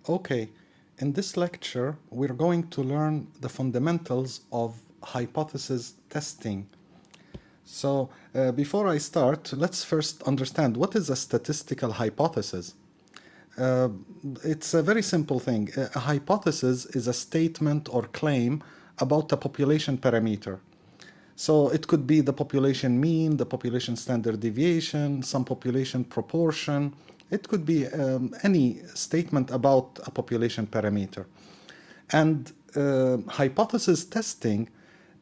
Okay, in this lecture, we're going to learn the fundamentals of hypothesis testing. So, before I start, let's first understand what is a statistical hypothesis. Uh, it's a very simple thing. A hypothesis is a statement or claim about a population parameter. So it could be the population mean, the population standard deviation, some population proportion. It could be any statement about a population parameter. And hypothesis testing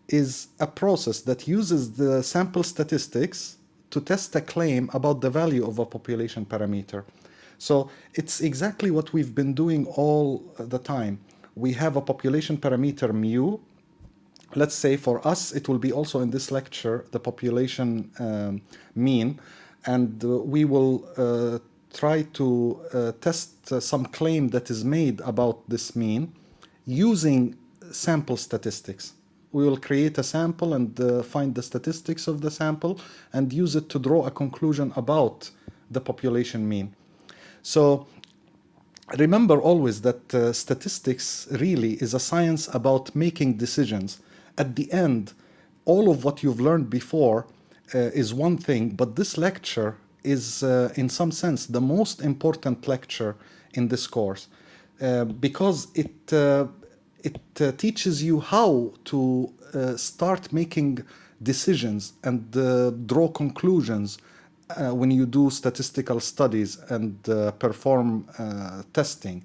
is a process that uses the sample statistics to test a claim about the value of a population parameter. So it's exactly what we've been doing all the time. We have a population parameter mu. Let's say for us, it will be also in this lecture, the population mean, and we will try to test some claim that is made about this mean using sample statistics. We will create a sample and find the statistics of the sample and use it to draw a conclusion about the population mean. So remember always that statistics really is a science about making decisions. At the end, all of what you've learned before is one thing, but this lecture is, in some sense, the most important lecture in this course because it teaches you how to start making decisions and draw conclusions when you do statistical studies and perform testing.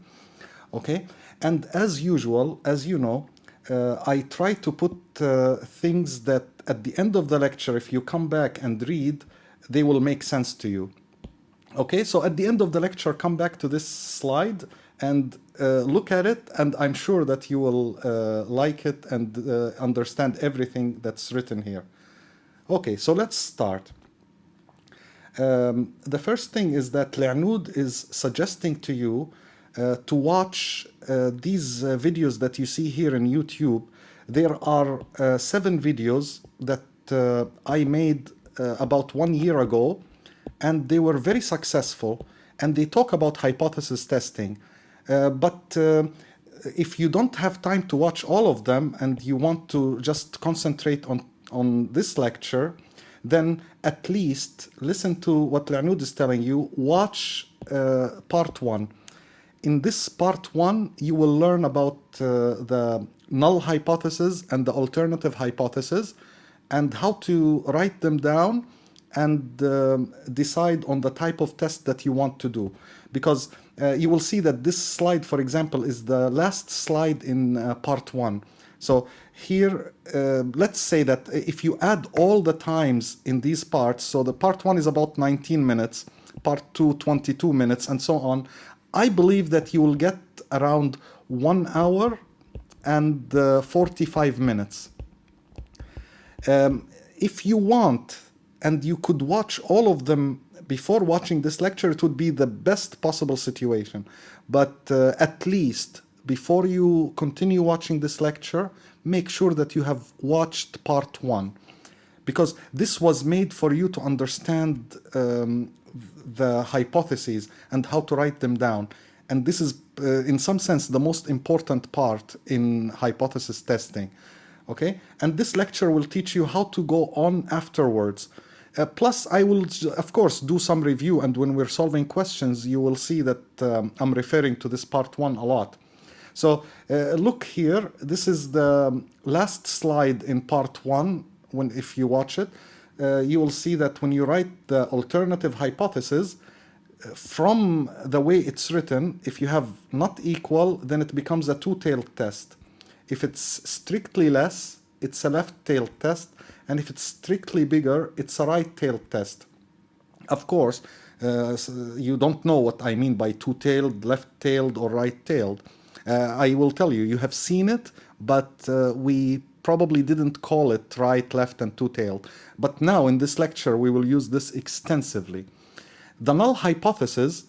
Okay? And as usual, as you know, I try to put things that at the end of the lecture, if you come back and read, they will make sense to you. Okay, so at the end of the lecture, come back to this slide and look at it, and I'm sure that you will like it and understand everything that's written here. Okay, so let's start. The first thing is that Le'anud is suggesting to you to watch these videos that you see here in YouTube. There are 7 videos that I made about 1 year ago, and they were very successful, and they talk about hypothesis testing. But if you don't have time to watch all of them and you want to just concentrate on this lecture, then at least listen to what Le'anud is telling you. Watch part 1. In this part 1, you will learn about the null hypothesis and the alternative hypothesis and how to write them down and decide on the type of test that you want to do. Because you will see that this slide, for example, is the last slide in part 1. So here, let's say that if you add all the times in these parts, so the part 1 is about 19 minutes, part 2, 22 minutes, and so on, I believe that you will get around 1 hour and 45 minutes. If you want, and you could watch all of them before watching this lecture, it would be the best possible situation. But at least before you continue watching this lecture, make sure that you have watched part 1. Because this was made for you to understand the hypotheses and how to write them down. And this is, in some sense, the most important part in hypothesis testing. Okay? And this lecture will teach you how to go on afterwards. Plus, I will, of course, do some review, and when we're solving questions, you will see that I'm referring to this part 1 a lot. So look here, this is the last slide in part 1. If you watch it, you will see that when you write the alternative hypothesis, from the way it's written, if you have not equal, then it becomes a two-tailed test. If it's strictly less, it's a left-tailed test, and if it's strictly bigger, it's a right-tailed test. Of course, you don't know what I mean by two-tailed, left-tailed, or right-tailed. I will tell you, you have seen it, but we probably didn't call it right, left, and two-tailed. But now in this lecture, we will use this extensively. The null hypothesis,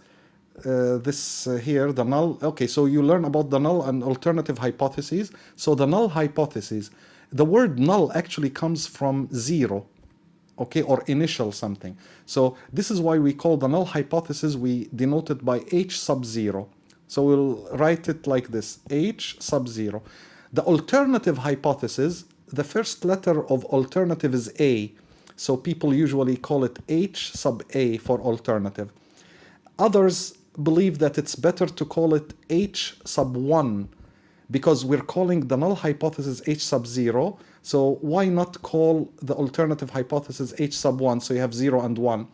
here, the null, okay, so you learn about the null and alternative hypotheses. So the null hypothesis, the word null actually comes from 0, okay, or initial something. So this is why we call the null hypothesis, we denote it by H sub 0. So we'll write it like this, H sub 0. The alternative hypothesis, the first letter of alternative is A. So people usually call it H sub A for alternative. Others believe that it's better to call it H sub 1 because we're calling the null hypothesis H sub 0. So why not call the alternative hypothesis H sub 1 so you have 0 and 1?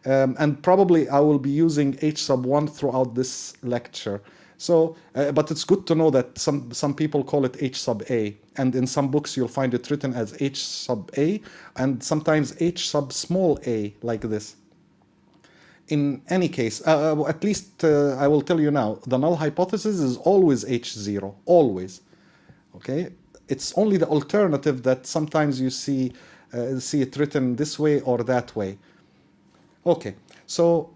And probably I will be using H sub 1 throughout this lecture. So, but it's good to know that some people call it H sub A, and in some books you'll find it written as H sub A, and sometimes H sub small a, like this. In any case, at least I will tell you now, the null hypothesis is always H0, always. Okay? It's only the alternative that sometimes you see it written this way or that way. Okay, so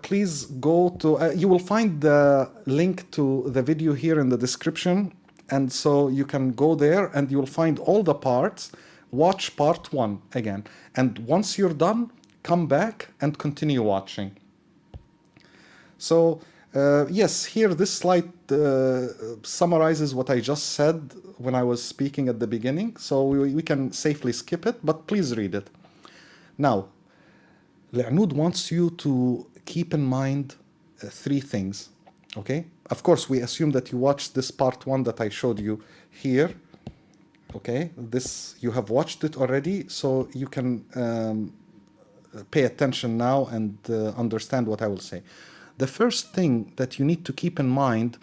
please go to, you will find the link to the video here in the description, and so you can go there and you will find all the parts. Watch part 1 again, and once you're done, come back and continue watching. So yes, here this slide summarizes what I just said when I was speaking at the beginning, so we can safely skip it, but please read it. Now, Le'anud wants you to keep in mind 3 things, okay? Of course, we assume that you watched this part 1 that I showed you here, okay? This, you have watched it already, so you can pay attention now and understand what I will say. The first thing that you need to keep in mind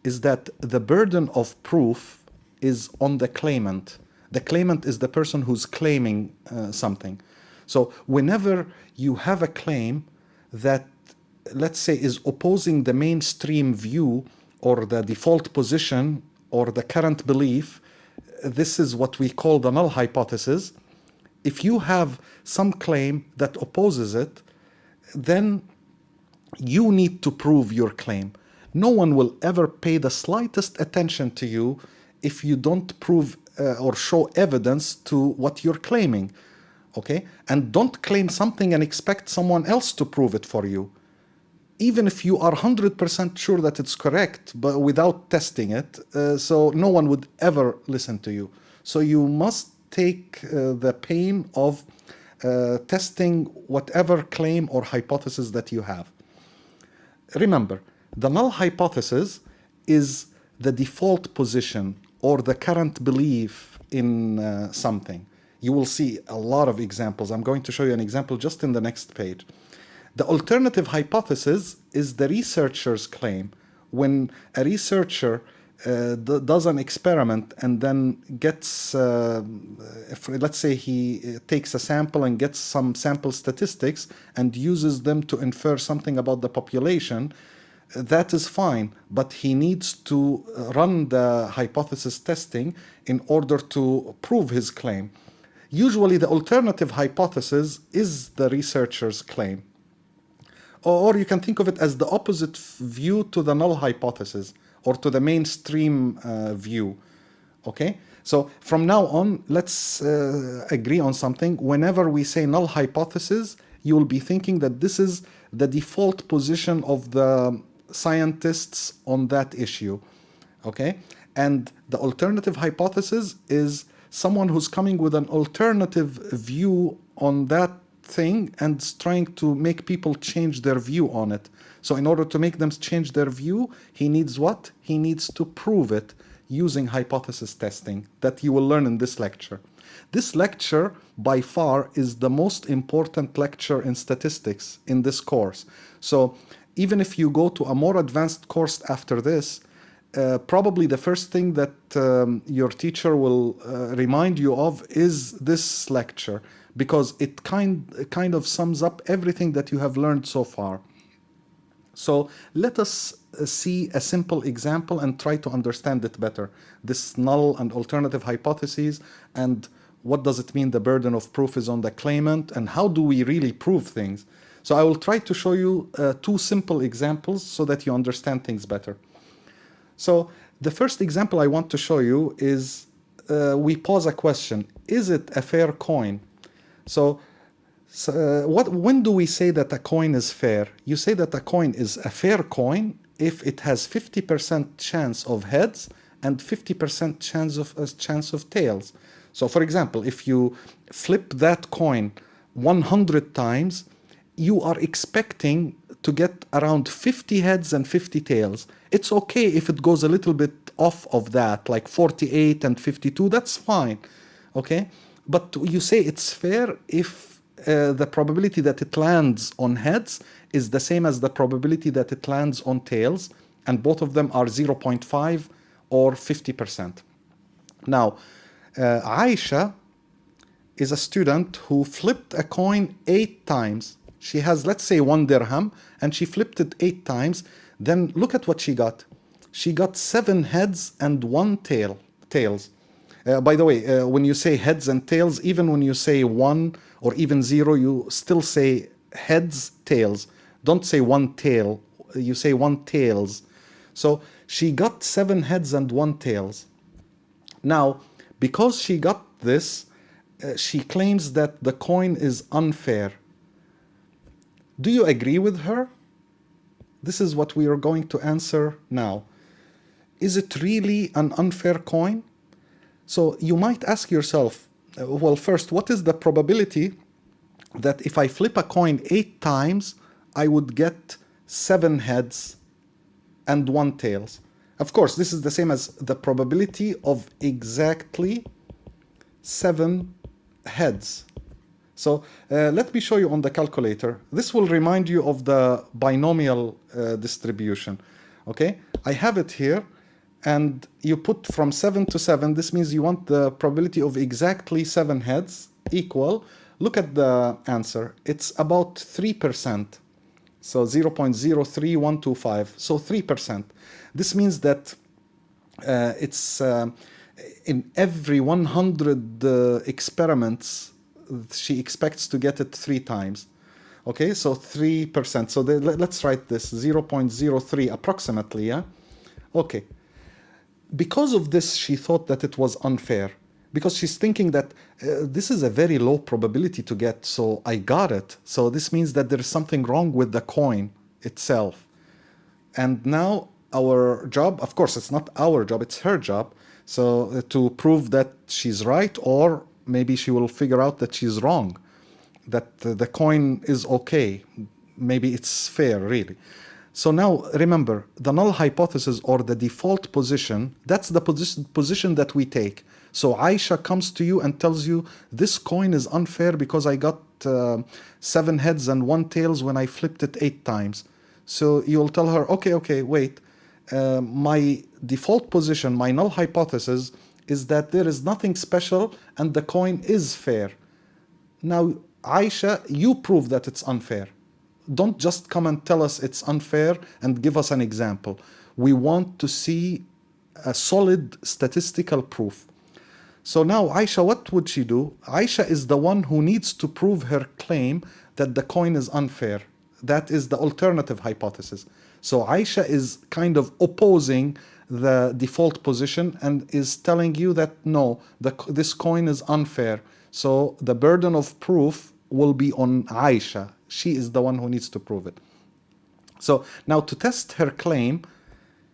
is that the burden of proof is on the claimant. The claimant is the person who's claiming something. So whenever you have a claim that, let's say, is opposing the mainstream view or the default position or the current belief, this is what we call the null hypothesis. If you have some claim that opposes it, then you need to prove your claim. No one will ever pay the slightest attention to you if you don't prove or show evidence to what you're claiming. Okay? And don't claim something and expect someone else to prove it for you. Even if you are 100% sure that it's correct, but without testing it, so no one would ever listen to you. So you must take the pain of testing whatever claim or hypothesis that you have. Remember, the null hypothesis is the default position or the current belief in something. You will see a lot of examples. I'm going to show you an example just in the next page. The alternative hypothesis is the researcher's claim. When a researcher does an experiment and then gets, let's say he takes a sample and gets some sample statistics and uses them to infer something about the population, that is fine, but he needs to run the hypothesis testing in order to prove his claim. Usually the alternative hypothesis is the researcher's claim. Or you can think of it as the opposite view to the null hypothesis or to the mainstream view. Okay? So from now on, let's agree on something. Whenever we say null hypothesis, you will be thinking that this is the default position of the scientists on that issue. Okay? And the alternative hypothesis is someone who's coming with an alternative view on that thing and trying to make people change their view on it. So in order to make them change their view, he needs what? He needs to prove it using hypothesis testing that you will learn in this lecture. This lecture, by far, is the most important lecture in statistics in this course. So even if you go to a more advanced course after this, probably the first thing that your teacher will remind you of is this lecture, because it kind of sums up everything that you have learned so far. So let us see a simple example and try to understand it better. This null and alternative hypotheses, and what does it mean the burden of proof is on the claimant, and how do we really prove things. So I will try to show you 2 simple examples so that you understand things better. So the first example I want to show you is we pose a question. Is it a fair coin? So when do we say that a coin is fair? You say that a coin is a fair coin if it has 50% chance of heads and 50% chance of tails. So for example, if you flip that coin 100 times, you are expecting to get around 50 heads and 50 tails. It's okay if it goes a little bit off of that, like 48 and 52, that's fine, okay? But you say it's fair if the probability that it lands on heads is the same as the probability that it lands on tails, and both of them are 0.5 or 50%. Now, Aisha is a student who flipped a coin 8 times. She has, let's say, 1 dirham, and she flipped it 8 times. Then look at what she got. She got 7 heads and 1 tails. By the way, when you say heads and tails, even when you say 1 or even 0, you still say heads, tails. Don't say 1 tail. You say 1 tails. So she got 7 heads and 1 tails. Now, because she got this, she claims that the coin is unfair. Do you agree with her? This is what we are going to answer now. Is it really an unfair coin? So you might ask yourself, well, first, what is the probability that if I flip a coin 8 times, I would get 7 heads and 1 tails? Of course, this is the same as the probability of exactly 7 heads. So let me show you on the calculator. This will remind you of the binomial distribution. Okay, I have it here, and you put from 7 to 7. This means you want the probability of exactly 7 heads equal. Look at the answer. It's about 3%. So 0.03125. So 3%. This means that it's in every 100 experiments, she expects to get it 3 times. Okay, so 3%. So let's write this 0.03 approximately, yeah? Okay. Because of this, she thought that it was unfair. Because she's thinking that this is a very low probability to get, so I got it. So this means that there is something wrong with the coin itself. And now our job, of course, it's not our job, it's her job. So to prove that she's right, or maybe she will figure out that she's wrong, that the coin is okay. Maybe it's fair, really. So now remember, the null hypothesis, or the default position, that's the position that we take. So Aisha comes to you and tells you, this coin is unfair because I got 7 heads and 1 tails when I flipped it 8 times. So you'll tell her, okay, wait. My default position, my null hypothesis, is that there is nothing special and the coin is fair. Now, Aisha, you prove that it's unfair. Don't just come and tell us it's unfair and give us an example. We want to see a solid statistical proof. So now, Aisha, what would she do? Aisha is the one who needs to prove her claim that the coin is unfair. That is the alternative hypothesis. So Aisha is kind of opposing the default position and is telling you that no, this coin is unfair. So the burden of proof will be on Aisha. She is the one who needs to prove it. So now, to test her claim,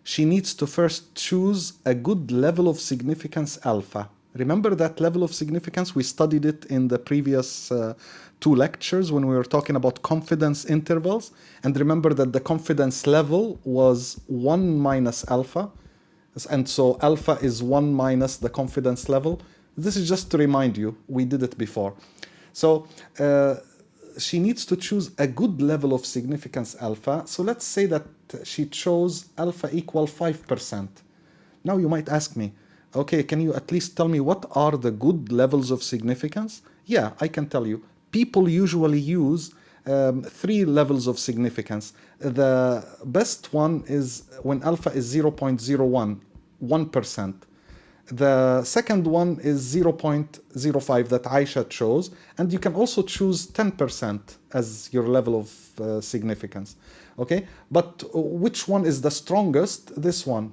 she needs to first choose a good level of significance alpha. Remember that level of significance? We studied it in the previous 2 lectures when we were talking about confidence intervals. And remember that the confidence level was 1 minus alpha. And so alpha is 1 minus the confidence level. This is just to remind you, we did it before. So she needs to choose a good level of significance alpha. So let's say that she chose alpha equal 5%. Now you might ask me, okay, can you at least tell me what are the good levels of significance? Yeah, I can tell you. People usually use 3 levels of significance. The best one is when alpha is 0.01, 1%. The second one is 0.05 that Aisha chose, and you can also choose 10% as your level of significance. Okay, but which one is the strongest? This one,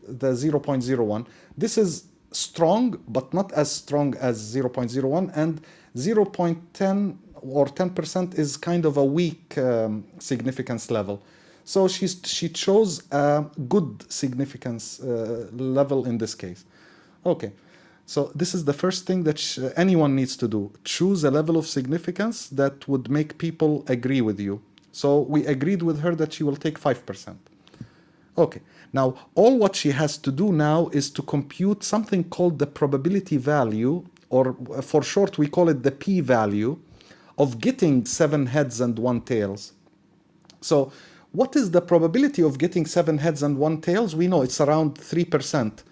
the 0.01. This is strong, but not as strong as 0.01, and 0.10 or 10% is kind of a weak significance level. So she chose a good significance level in this case. Okay, so this is the first thing that anyone needs to do. Choose a level of significance that would make people agree with you. So we agreed with her that she will take 5%. Okay, now all what she has to do now is to compute something called the probability value, or for short we call it the p-value, of getting 7 heads and 1 tails. So what is the probability of getting 7 heads and 1 tails? We know it's around 3%.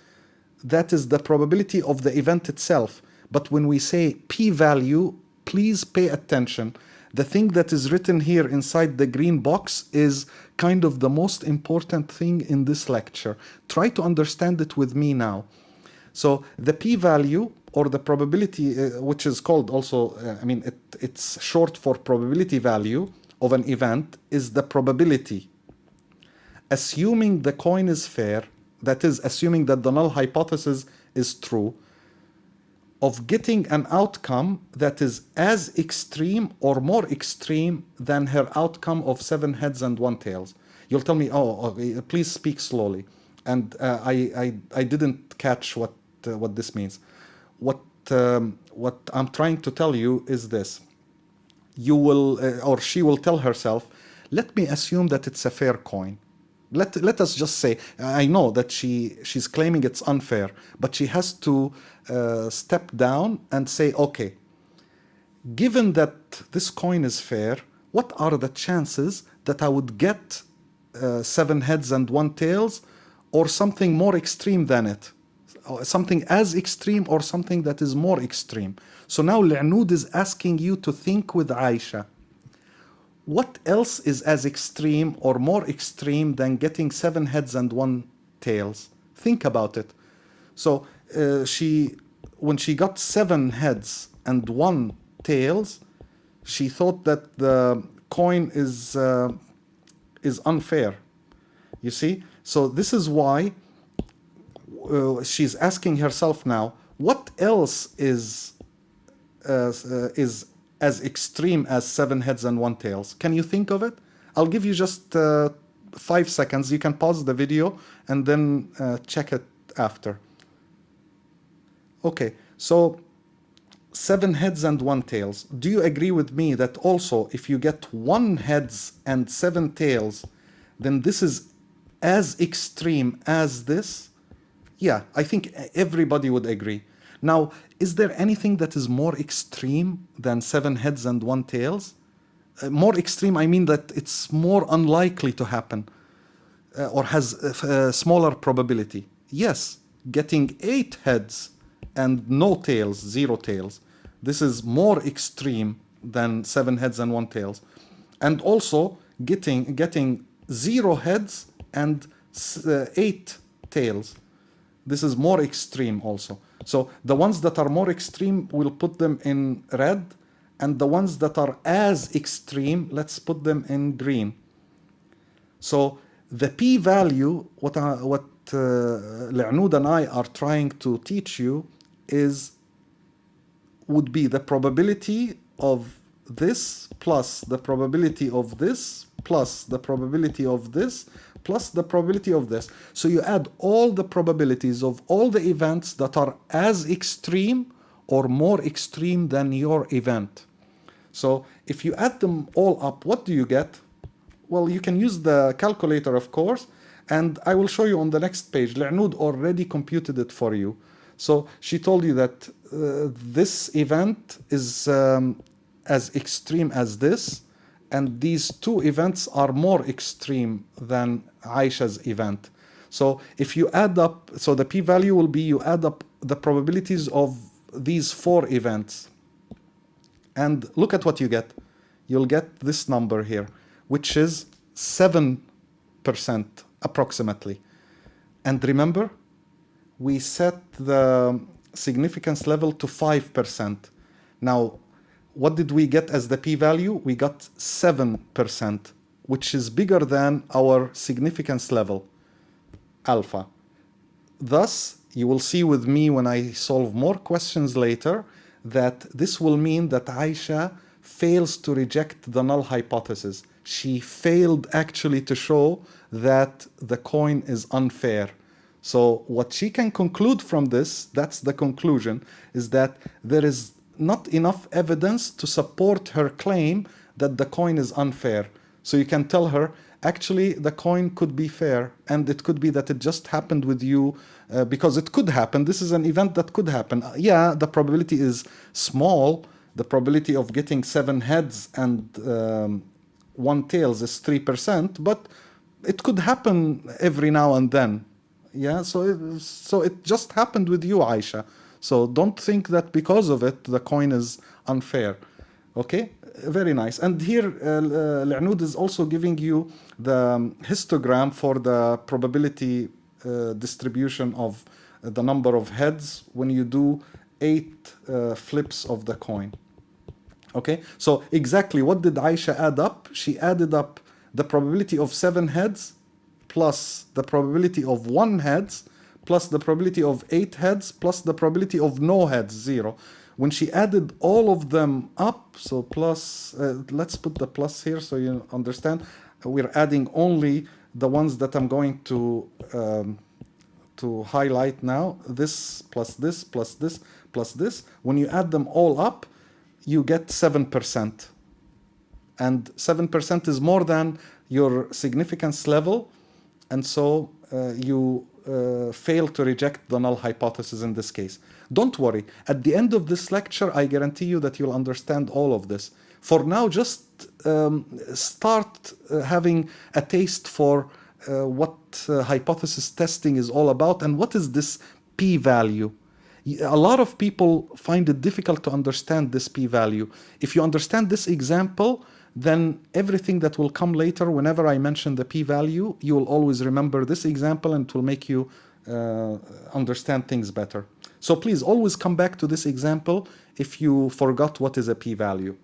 That is the probability of the event itself. But when we say p-value, please pay attention. The thing that is written here inside the green box is kind of the most important thing in this lecture. Try to understand it with me now. So the p-value, or the probability, which is called also, it's short for probability value of an event, is the probability, assuming the coin is fair, that is, assuming that the null hypothesis is true, of getting an outcome that is as extreme or more extreme than her outcome of 7 heads and 1 tails. You'll tell me, please speak slowly. And I didn't catch what this means. What I'm trying to tell you is this. You will, or she will tell herself, let me assume that it's a fair coin. Let us just say, I know that she's claiming it's unfair, but she has to step down and say, okay, given that this coin is fair, what are the chances that I would get 7 heads and 1 tails, or something more extreme than it? Something as extreme or something that is more extreme. So now L'Anud is asking you to think with Aisha. What else is as extreme or more extreme than getting 7 heads and 1 tails? Think about it. So when she got 7 heads and 1 tails, she thought that the coin is unfair. You see? So this is why she's asking herself now, what else is as extreme as 7 heads and 1 tails? Can you think of it? I'll give you just 5 seconds. You can pause the video and then check it after. Okay, so 7 heads and 1 tails. Do you agree with me that also if you get 1 heads and 7 tails, then this is as extreme as this? Yeah, I think everybody would agree. Now, is there anything that is more extreme than 7 heads and 1 tails? More extreme, I mean that it's more unlikely to happen or has a smaller probability. Yes, getting 8 heads and no tails, 0 tails. This is more extreme than 7 heads and 1 tails. And also getting 0 heads and 8 tails. This is more extreme also. So the ones that are more extreme, we'll put them in red, and the ones that are as extreme, let's put them in green. So the p-value, what L'Anud and I are trying to teach you would be the probability of this plus the probability of this plus the probability of this plus the probability of this. So you add all the probabilities of all the events that are as extreme or more extreme than your event. So if you add them all up, what do you get? Well, you can use the calculator, of course, and I will show you on the next page. L'Anud already computed it for you. So she told you that this event is as extreme as this, and these 2 events are more extreme than Aisha's event. So if you add up, so the p-value will be you add up the probabilities of these 4 events. And look at what you get. You'll get this number here, which is 7% approximately. And remember, we set the significance level to 5%. Now, what did we get as the p-value? We got 7%, which is bigger than our significance level, alpha. Thus, you will see with me when I solve more questions later that this will mean that Aisha fails to reject the null hypothesis. she failed actually to show that the coin is unfair. So what she can conclude from this, that's the conclusion, is that there is not enough evidence to support her claim that the coin is unfair. So you can tell her, actually, the coin could be fair, and it could be that it just happened with you, because it could happen. This is an event that could happen. Yeah, the probability is small. The probability of getting 7 heads and 1 tails is 3%, but it could happen every now and then. Yeah, so it just happened with you, Aisha. So don't think that because of it, the coin is unfair. Okay, very nice. And here, L'Anud is also giving you the histogram for the probability distribution of the number of heads when you do 8 flips of the coin. Okay, so exactly what did Aisha add up? She added up the probability of 7 heads plus the probability of 1 heads plus the probability of 8 heads plus the probability of no heads, 0. When she added all of them up, so plus, let's put the plus here so you understand. We're adding only the ones that I'm going to highlight now. This plus this plus this plus this. When you add them all up, you get 7%. And 7% is more than your significance level. And so you fail to reject the null hypothesis in this case. Don't worry. At the end of this lecture, I guarantee you that you'll understand all of this. For now, just start having a taste for what hypothesis testing is all about and what is this p-value. A lot of people find it difficult to understand this p-value. If you understand this example, then everything that will come later, whenever I mention the p-value, you will always remember this example and it will make you understand things better. So please always come back to this example if you forgot what is a p-value.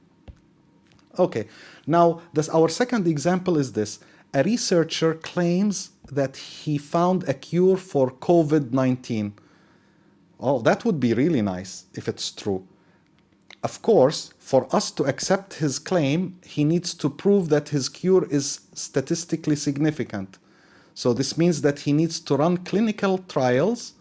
Okay, now our second example is this. A researcher claims that he found a cure for COVID-19. Oh, that would be really nice if it's true. Of course, for us to accept his claim, he needs to prove that his cure is statistically significant. So this means that he needs to run clinical trials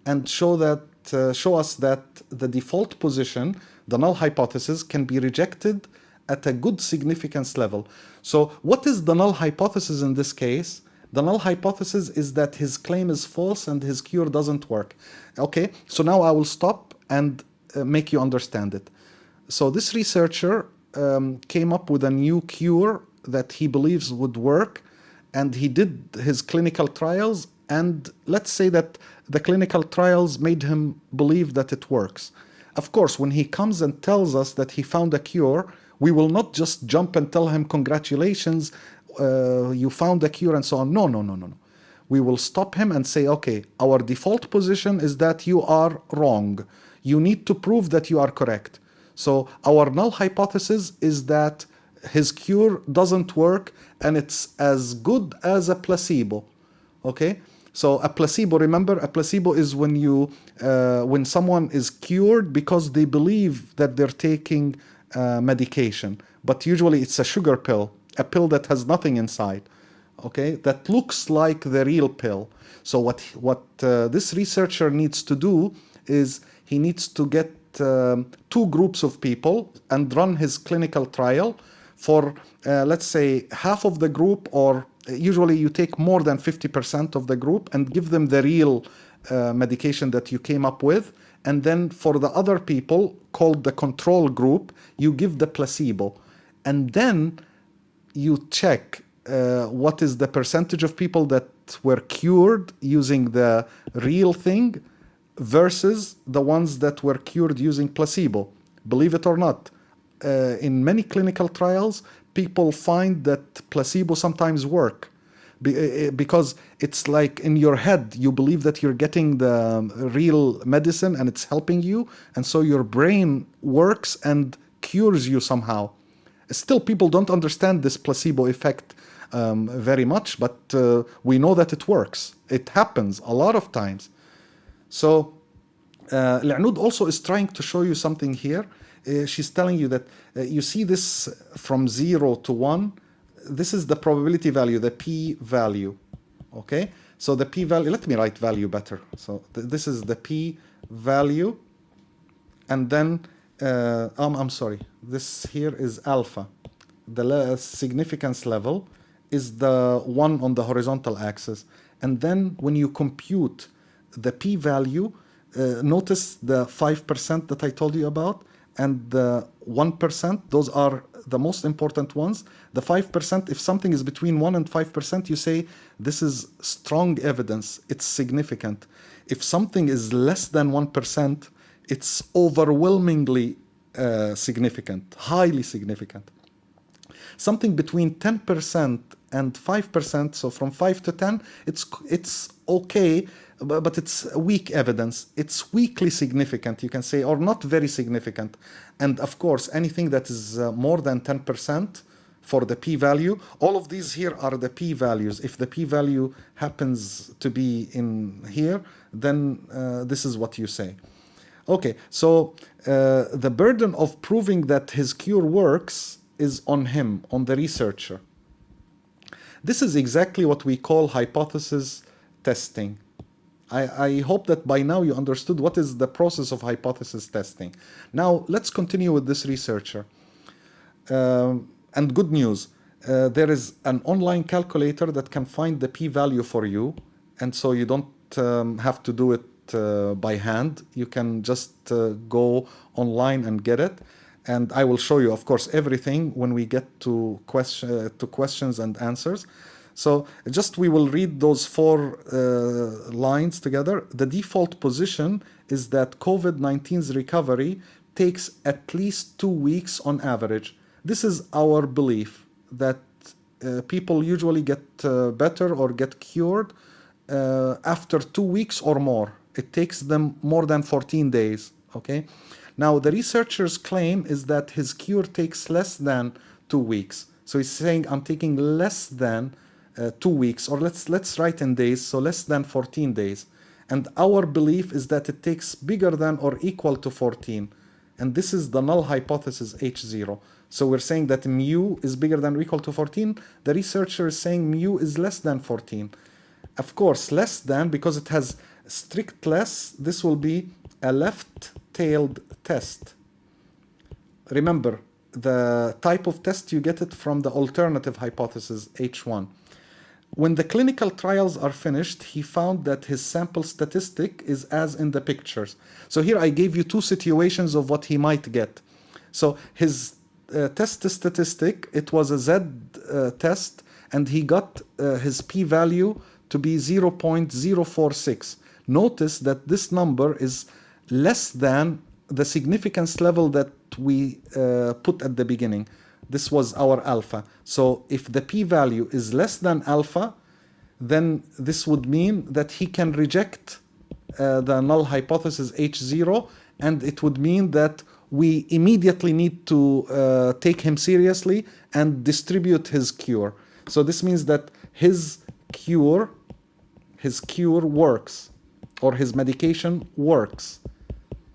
and show us that the default position, the null hypothesis, can be rejected at a good significance level. So what is the null hypothesis in this case? The null hypothesis is that his claim is false and his cure doesn't work. Okay, so now I will stop and make you understand it. So this researcher came up with a new cure that he believes would work, and he did his clinical trials, and let's say that the clinical trials made him believe that it works. Of course, when he comes and tells us that he found a cure, we will not just jump and tell him, congratulations, you found a cure and so on. No. We will stop him and say, okay, our default position is that you are wrong. You need to prove that you are correct. So our null hypothesis is that his cure doesn't work and it's as good as a placebo. Okay? So a placebo, remember, a placebo is when someone is cured because they believe that they're taking medication. But usually it's a sugar pill, a pill that has nothing inside. Okay? That looks like the real pill. So what this researcher needs to do is he needs to get 2 groups of people and run his clinical trial for, let's say, half of the group, or usually you take more than 50% of the group and give them the real medication that you came up with. And then for the other people, called the control group, you give the placebo. And then you check what is the percentage of people that were cured using the real thing versus the ones that were cured using placebo. Believe it or not, in many clinical trials, people find that placebo sometimes work because it's like in your head, you believe that you're getting the real medicine and it's helping you, and so your brain works and cures you somehow. Still, people don't understand this placebo effect very much, but we know that it works. It happens a lot of times. So L'Anud also is trying to show you something here. She's telling you that you see this from 0 to 1. this is the probability value, the p-value. Okay, so the p-value, let me write value better. So this is the p-value, and then I'm sorry, this here is alpha. The significance level is the one on the horizontal axis. And then when you compute the p-value, notice the 5% that I told you about and the 1%, those are the most important ones. The 5%, if something is between 1 and 5%, you say this is strong evidence, it's significant. If something is less than 1%, it's overwhelmingly significant, highly significant. Something between 10% and 5%, so from 5 to 10, it's okay, but it's weak evidence. It's weakly significant, you can say, or not very significant. And of course, anything that is more than 10% for the p-value, all of these here are the p-values. If the p-value happens to be in here, then this is what you say. Okay, so the burden of proving that his cure works is on him, on the researcher. This is exactly what we call hypothesis testing. I hope that by now you understood what is the process of hypothesis testing. Now, let's continue with this researcher. And good news, there is an online calculator that can find the p-value for you, and so you don't have to do it by hand. You can just go online and get it. And I will show you, of course, everything when we get to questions and answers. So just we will read those 4 lines together. The default position is that COVID-19's recovery takes at least 2 weeks on average. This is our belief, that people usually get better or get cured after 2 weeks or more. It takes them more than 14 days, okay? Now, the researcher's claim is that his cure takes less than 2 weeks. So he's saying, I'm taking less than 2 weeks, or let's write in days, so less than 14 days. And our belief is that it takes bigger than or equal to 14. And this is the null hypothesis H0. So we're saying that mu is bigger than or equal to 14. The researcher is saying mu is less than 14. Of course, less than, because it has strict less, this will be a left-tailed test. Remember, the type of test, you get it from the alternative hypothesis, H1. When the clinical trials are finished, he found that his sample statistic is as in the pictures. So here I gave you 2 situations of what he might get. So his test statistic, it was a Z test, and he got his p-value to be 0.046. Notice that this number is less than the significance level that we put at the beginning. This was our alpha. So if the p-value is less than alpha, then this would mean that he can reject the null hypothesis H0, and it would mean that we immediately need to take him seriously and distribute his cure. So this means that his cure works, or his medication works.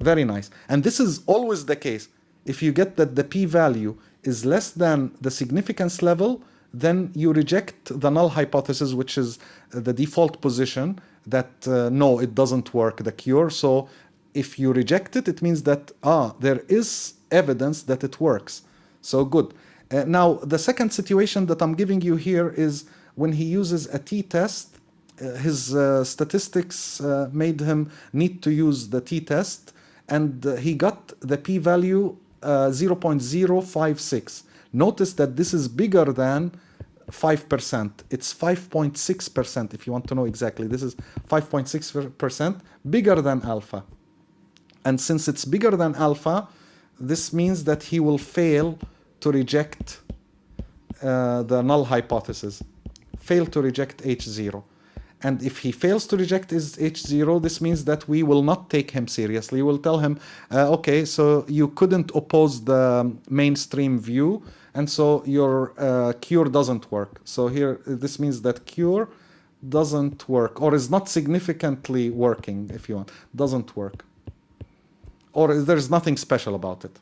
Very nice. And this is always the case. If you get that the p-value is less than the significance level, then you reject the null hypothesis, which is the default position that no, it doesn't work, the cure. So if you reject it, it means that there is evidence that it works. So good. Now, the second situation that I'm giving you here is when he uses a t-test. His statistics made him need to use the t-test, and he got the p-value 0.056. Notice that this is bigger than 5%. It's 5.6% if you want to know exactly. This is 5.6%, bigger than alpha. And since it's bigger than alpha, this means that he will fail to reject the null hypothesis, fail to reject H0. And if he fails to reject his H0, this means that we will not take him seriously. We'll tell him, okay, so you couldn't oppose the mainstream view, and so your cure doesn't work. So here, this means that cure doesn't work, or is not significantly working, if you want, doesn't work. Or there's nothing special about it.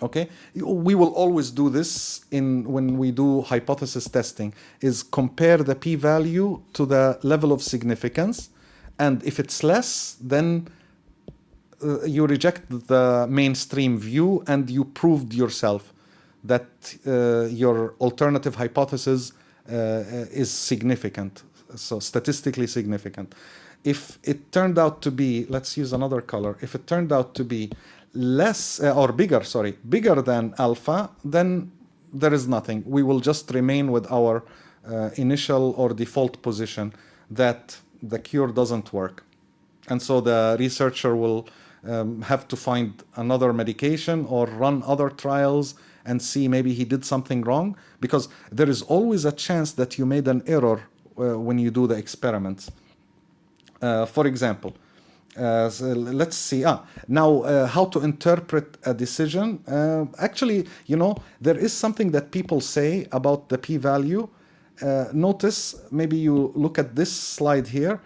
Okay, we will always do this when we do hypothesis testing, is compare the p-value to the level of significance, and if it's less, then you reject the mainstream view and you proved yourself that your alternative hypothesis is significant, so statistically significant. If it turned out to be, let's use another color, if it turned out to be less or bigger than alpha, then there is nothing. We will just remain with our initial or default position that the cure doesn't work. And so the researcher will have to find another medication or run other trials and see maybe he did something wrong, because there is always a chance that you made an error when you do the experiments. For example, so let's see. Now, how to interpret a decision. Actually, there is something that people say about the p-value. Notice, maybe you look at this slide here.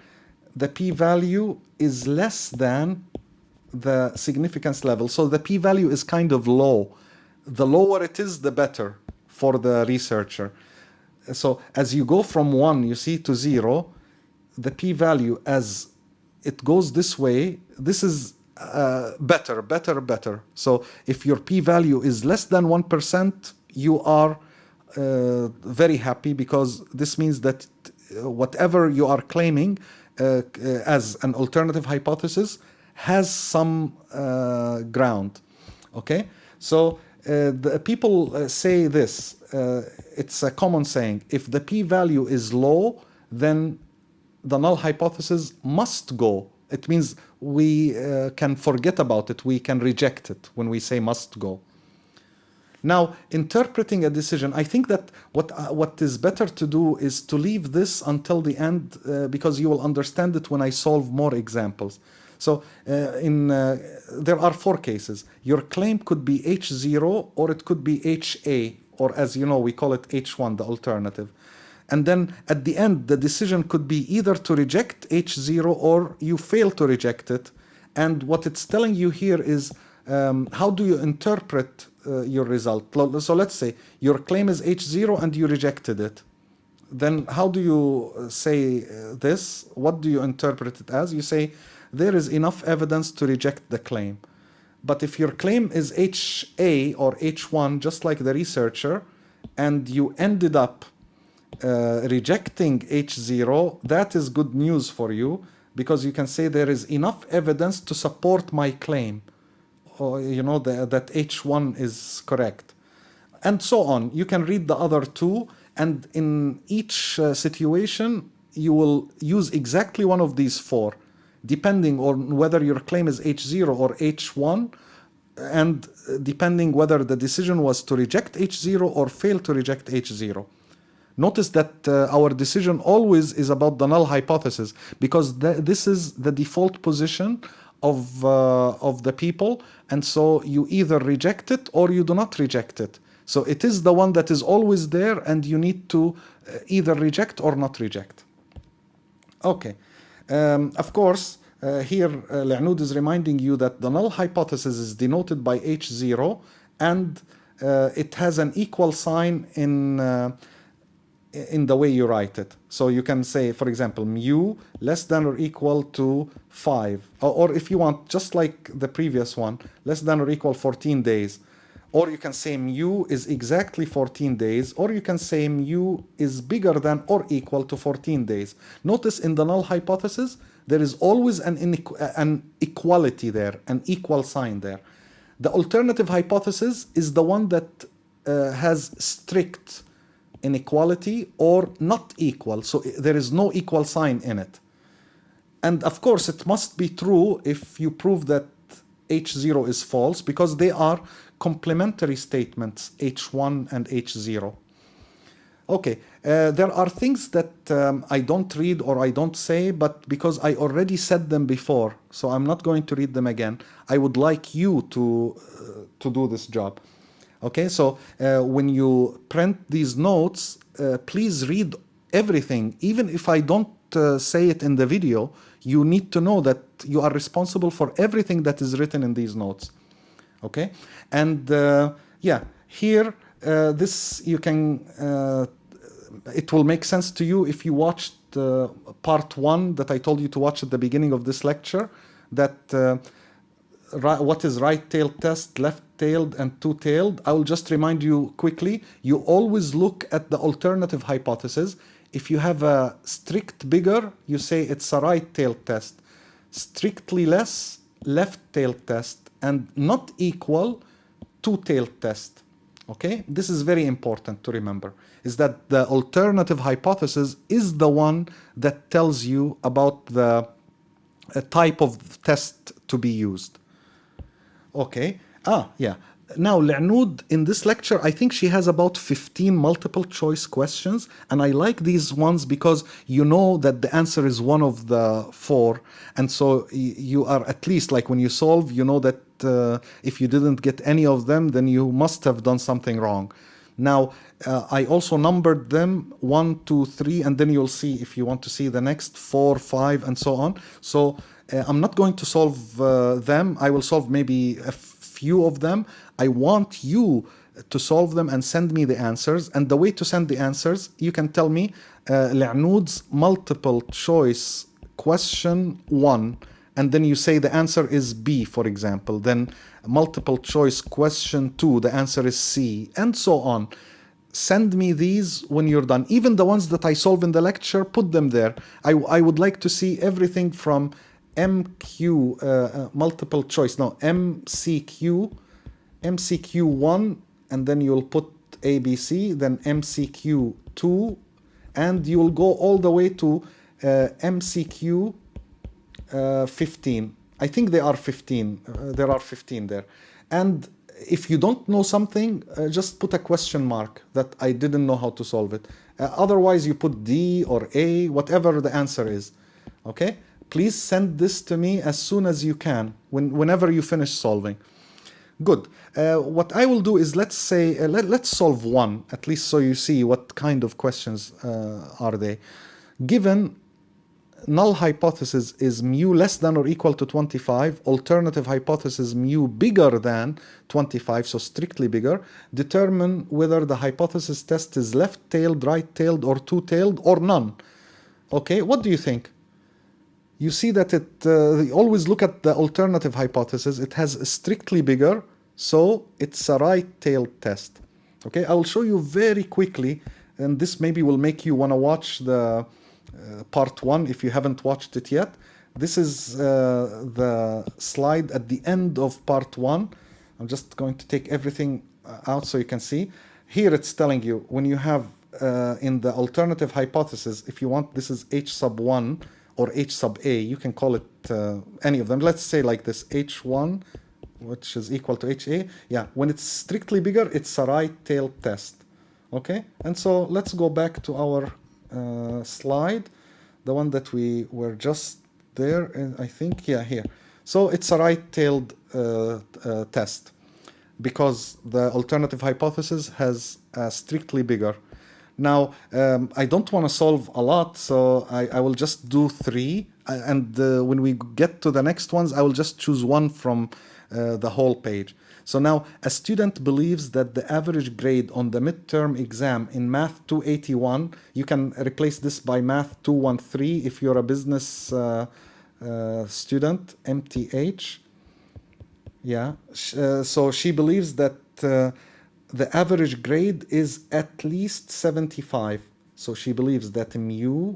The p-value is less than the significance level. So the p-value is kind of low. The lower it is, the better for the researcher. So as you go from 1, you see, to 0, the p-value, as it goes this way, this is better. So if your p-value is less than 1%, you are very happy, because this means that whatever you are claiming as an alternative hypothesis has some ground. Okay, so the people say this. It's a common saying: if the p-value is low, then the null hypothesis must go. It means we can forget about it. We can reject it when we say must go. Now, interpreting a decision, I think that what is better to do is to leave this until the end, because you will understand it when I solve more examples. So there are 4 cases. Your claim could be H0, or it could be HA, or as you know, we call it H1, the alternative. And then at the end, the decision could be either to reject H0 or you fail to reject it. And what it's telling you here is how do you interpret your result. So let's say your claim is H0 and you rejected it. Then how do you say this? What do you interpret it as? You say there is enough evidence to reject the claim. But if your claim is HA or H1, just like the researcher, and you ended up rejecting H0, that is good news for you, because you can say there is enough evidence to support my claim, or that H1 is correct, and so on. You can read the other 2, and in each situation you will use exactly one of these 4, depending on whether your claim is H0 or H1, and depending whether the decision was to reject H0 or fail to reject H0. Notice that our decision always is about the null hypothesis, because this is the default position of the people, and so you either reject it or you do not reject it. So it is the one that is always there, and you need to either reject or not reject. Okay, of course, here Le'anoud is reminding you that the null hypothesis is denoted by H0, and it has an equal sign in the way you write it. So you can say, for example, mu less than or equal to 5. Or if you want, just like the previous one, less than or equal 14 days. Or you can say mu is exactly 14 days. Or you can say mu is bigger than or equal to 14 days. Notice in the null hypothesis, there is always an equality there, an equal sign there. The alternative hypothesis is the one that has strict inequality or not equal, so there is no equal sign in it. And of course it must be true if you prove that H0 is false, because they are complementary statements, H1 and H0. Okay, there are things that I don't read or I don't say, but because I already said them before, so I'm not going to read them again. I would like you to do this job. Okay, so when you print these notes, please read everything. Even if I don't say it in the video, you need to know that you are responsible for everything that is written in these notes. Okay, and yeah, here this you can it will make sense to you if you watched part 1 that I told you to watch at the beginning of this lecture, that what is right-tailed test, left-tailed, and two-tailed. I will just remind you quickly, you always look at the alternative hypothesis. If you have a strict bigger, you say it's a right-tailed test. Strictly less, left-tailed test, and not equal, two-tailed test. Okay, this is very important to remember, is that the alternative hypothesis is the one that tells you about the type of test to be used. Okay, yeah. Now, Le'noud, in this lecture, I think she has about 15 multiple choice questions, and I like these ones because you know that the answer is one of the 4, and so you are at least, like when you solve, you know that if you didn't get any of them, then you must have done something wrong. Now, I also numbered them 1, 2, 3, and then you'll see if you want to see the next 4, 5, and so on. So I'm not going to solve them. I will solve maybe a few of them. I want you to solve them and send me the answers. And the way to send the answers, you can tell me Le'noud's multiple choice question 1, and then you say the answer is B, for example. Then multiple choice question 2, the answer is C, and so on. Send me these when you're done. Even the ones that I solve in the lecture, put them there. I would like to see everything from MQ, multiple choice, no, MCQ1, and then you'll put ABC, then MCQ2, and you'll go all the way to MCQ 15. I think they are 15. There are 15 there. And if you don't know something, just put a question mark that I didn't know how to solve it. Otherwise, you put D or A, whatever the answer is. Okay? Please send this to me as soon as you can, whenever you finish solving. Good. What I will do is, let's say, let's solve one, at least so you see what kind of questions are they. Given null hypothesis is mu less than or equal to 25, alternative hypothesis mu bigger than 25, so strictly bigger, determine whether the hypothesis test is left-tailed, right-tailed, or two-tailed, or none. Okay, what do you think? You see that you always look at the alternative hypothesis. It has a strictly bigger, so it's a right-tailed test. Okay, I will show you very quickly, and this maybe will make you want to watch the part 1 if you haven't watched it yet. This is the slide at the end of part 1. I'm just going to take everything out so you can see. Here it's telling you when you have in the alternative hypothesis, if you want, this is H sub 1 or H sub A, you can call it any of them. Let's say like this, H1, which is equal to HA. Yeah, when it's strictly bigger, it's a right-tailed test. Okay, and so let's go back to our slide, the one that we were just there, and I think, yeah, here. So it's a right-tailed test because the alternative hypothesis has a strictly bigger. Now, I don't want to solve a lot, so I will just do 3. And when we get to the next ones, I will just choose one from the whole page. So now, a student believes that the average grade on the midterm exam in Math 281, you can replace this by Math 213 if you're a business student, MTH. Yeah, so she believes that the average grade is at least 75. So she believes that mu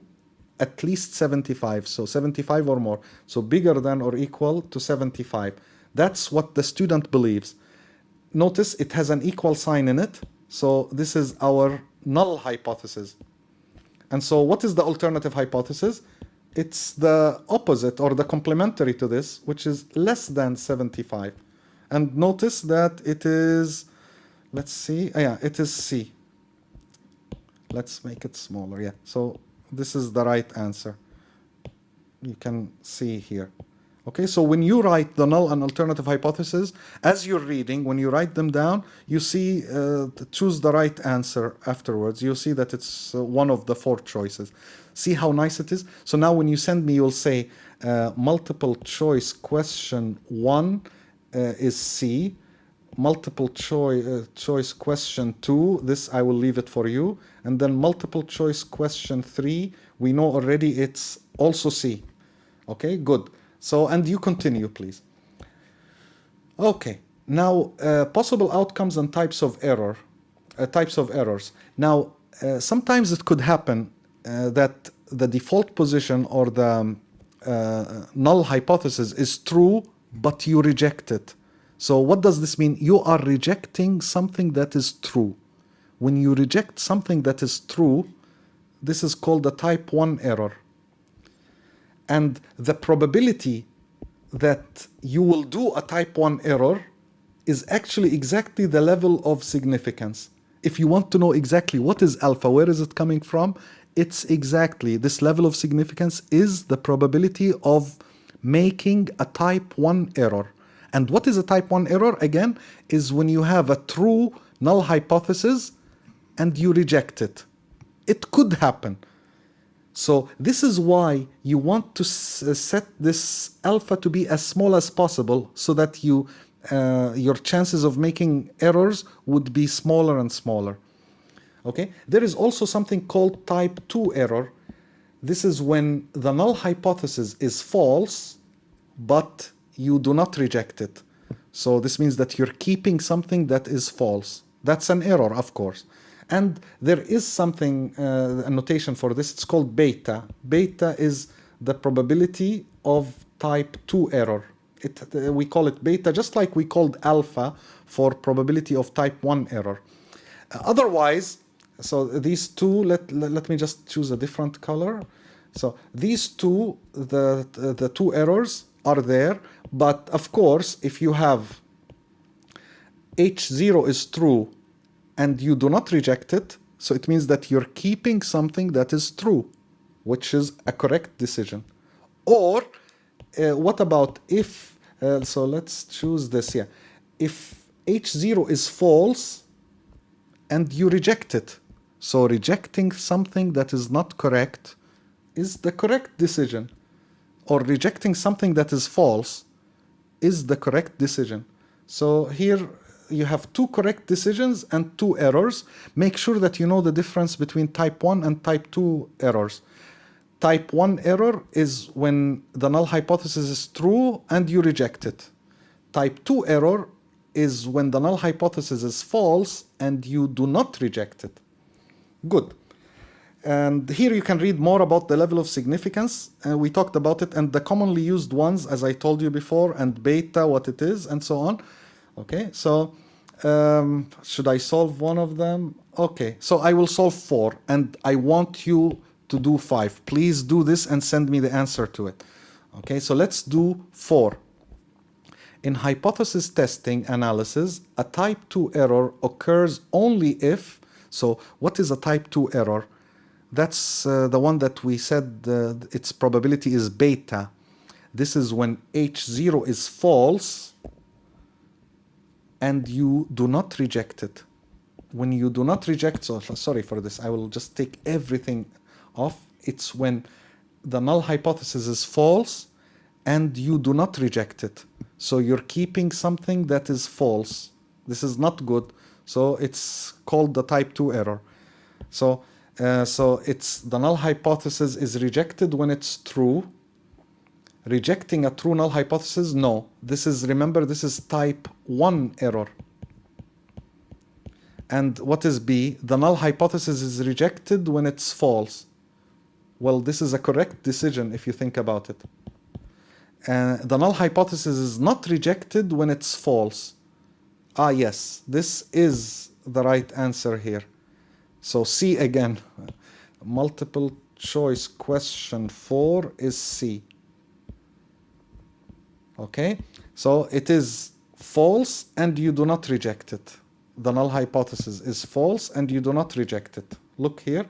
at least 75. So 75 or more. So bigger than or equal to 75. That's what the student believes. Notice it has an equal sign in it. So this is our null hypothesis. And so what is the alternative hypothesis? It's the opposite or the complementary to this, which is less than 75. And notice that it is, let's see, yeah, it is C. Let's make it smaller, yeah. So this is the right answer. You can see here. Okay, so when you write the null and alternative hypothesis, as you're reading, when you write them down, you see, choose the right answer afterwards. You'll see that it's one of the 4 choices. See how nice it is? So now when you send me, you'll say multiple choice question 1 is C, multiple choice question 2, this I will leave it for you. And then multiple choice question 3, we know already it's also C. Okay, good. So, and you continue, please. Okay, now possible outcomes and types of error, types of errors. Now, sometimes it could happen that the default position or the null hypothesis is true, but you reject it. So what does this mean? You are rejecting something that is true. When you reject something that is true, this is called a type 1 error. And the probability that you will do a type 1 error is actually exactly the level of significance. If you want to know exactly what is alpha, where is it coming from, it's exactly this level of significance is the probability of making a type 1 error. And what is a type 1 error? Again, is when you have a true null hypothesis and you reject it. It could happen. So this is why you want to set this alpha to be as small as possible so that your chances of making errors would be smaller and smaller. Okay? There is also something called type 2 error. This is when the null hypothesis is false, but you do not reject it. So this means that you're keeping something that is false. That's an error, of course. And there is something, a notation for this, it's called beta. Beta is the probability of type 2 error. We call it beta, just like we called alpha for probability of type 1 error. Otherwise, so these two, let me just choose a different color. So these two, the two errors are there, but of course, if you have H0 is true and you do not reject it, so it means that you're keeping something that is true, which is a correct decision. Or what about if, so let's choose this here. If H0 is false and you reject it, so rejecting something that is not correct is the correct decision. Or rejecting something that is false is the correct decision. So here you have two correct decisions and two errors. Make sure that you know the difference between type 1 and type 2 errors. Type 1 error is when the null hypothesis is true and you reject it. Type 2 error is when the null hypothesis is false and you do not reject it. Good. And here you can read more about the level of significance. We talked about it and the commonly used ones, as I told you before, and beta, what it is, and so on. Okay, so should I solve one of them? Okay, so I will solve 4 and I want you to do 5. Please do this and send me the answer to it. Okay, so let's do 4. In hypothesis testing analysis, a type 2 error occurs only if, so what is a type 2 error? That's the one that we said its probability is beta. This is when H0 is false and you do not reject it. When you do not reject, so sorry for this, I will just take everything off. It's when the null hypothesis is false and you do not reject it. So you're keeping something that is false. This is not good. So it's called the type 2 error. So it's the null hypothesis is rejected when it's true. Rejecting a true null hypothesis, no. This is, remember, this is type 1 error. And what is B? The null hypothesis is rejected when it's false. Well, this is a correct decision if you think about it. The null hypothesis is not rejected when it's false. Ah, yes, this is the right answer here. So C again. Multiple choice question 4 is C. Okay, so it is false and you do not reject it. The null hypothesis is false and you do not reject it. Look here,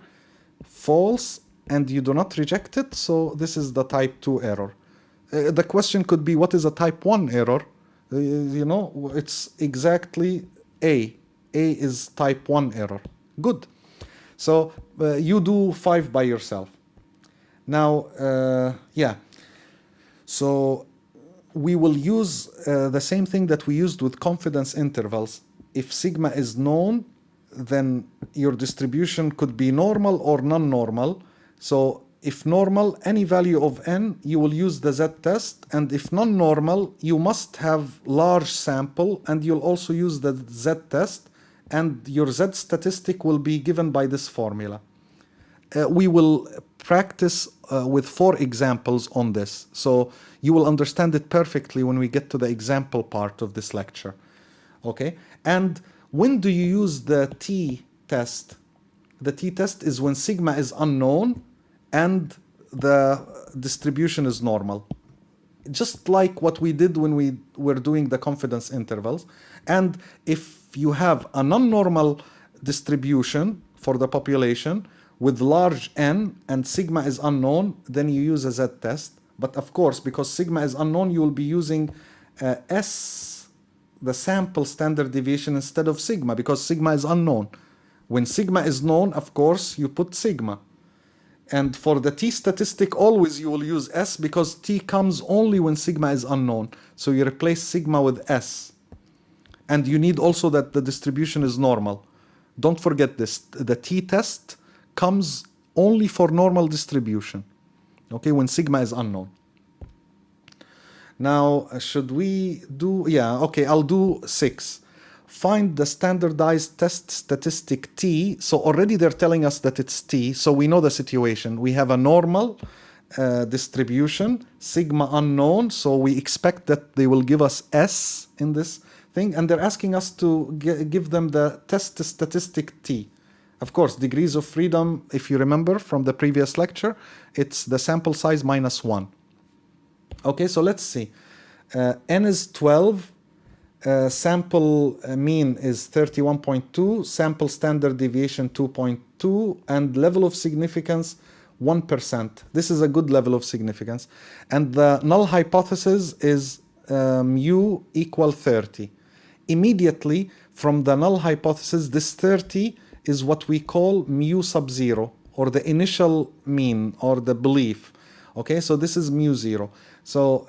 false and you do not reject it, so this is the type 2 error. The question could be, what is a type 1 error? You know, it's exactly A. A is type 1 error. Good. So you do 5 by yourself. Now, yeah. So we will use the same thing that we used with confidence intervals. If sigma is known, then your distribution could be normal or non-normal. So if normal, any value of n, you will use the z-test, and if non-normal, you must have large sample, and you'll also use the z-test, and your z-statistic will be given by this formula. We will practice with 4 examples on this, so you will understand it perfectly when we get to the example part of this lecture. Okay, and when do you use the t-test? The t-test is when sigma is unknown and the distribution is normal. Just like what we did when we were doing the confidence intervals. And if you have a non-normal distribution for the population with large n and sigma is unknown, then you use a z-test. But of course, because sigma is unknown, you will be using S, the sample standard deviation, instead of sigma, because sigma is unknown. When sigma is known, of course, you put sigma. And for the t-statistic, always you will use S, because t comes only when sigma is unknown. So you replace sigma with S. And you need also that the distribution is normal. Don't forget this. The t-test comes only for normal distribution, okay, when sigma is unknown. Now, should we do, yeah, okay, I'll do 6. Find the standardized test statistic t. So already they're telling us that it's t, so we know the situation. We have a normal distribution, sigma unknown, so we expect that they will give us S in this thing, and they're asking us to give them the test statistic t. Of course, degrees of freedom, if you remember from the previous lecture, it's the sample size minus 1. Okay, so let's see. N is 12, sample mean is 31.2, sample standard deviation 2.2, and level of significance 1%. This is a good level of significance. And the null hypothesis is mu equal 30. Immediately from the null hypothesis, this 30 is what we call mu sub 0, or the initial mean, or the belief. Okay, so this is mu 0. So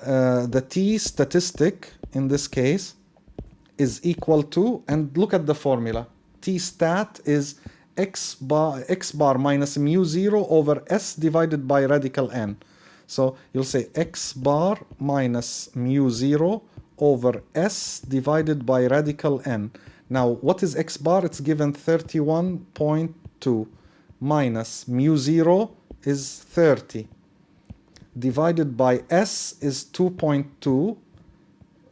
the t statistic in this case is equal to, and look at the formula, t stat is x bar minus mu 0 over s divided by radical n. So you'll say x bar minus mu 0 over s divided by radical n. Now, what is x bar? It's given 31.2 minus mu 0 is 30 divided by s is 2.2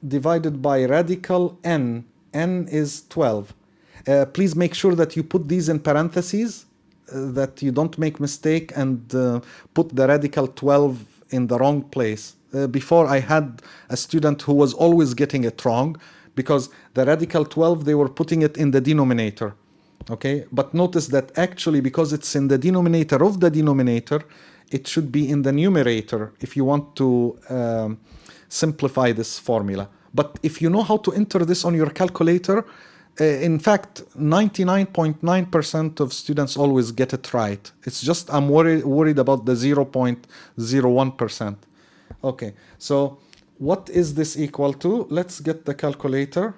divided by radical n. N is 12. Please make sure that you put these in parentheses, that you don't make mistake and put the radical 12 in the wrong place. Before I had a student who was always getting it wrong, because the radical 12, they were putting it in the denominator. Okay, but notice that actually, because it's in the denominator of the denominator, it should be in the numerator if you want to simplify this formula. But if you know how to enter this on your calculator, in fact, 99.9% of students always get it right. It's just I'm worried about the 0.01%. Okay, so what is this equal to? Let's get the calculator.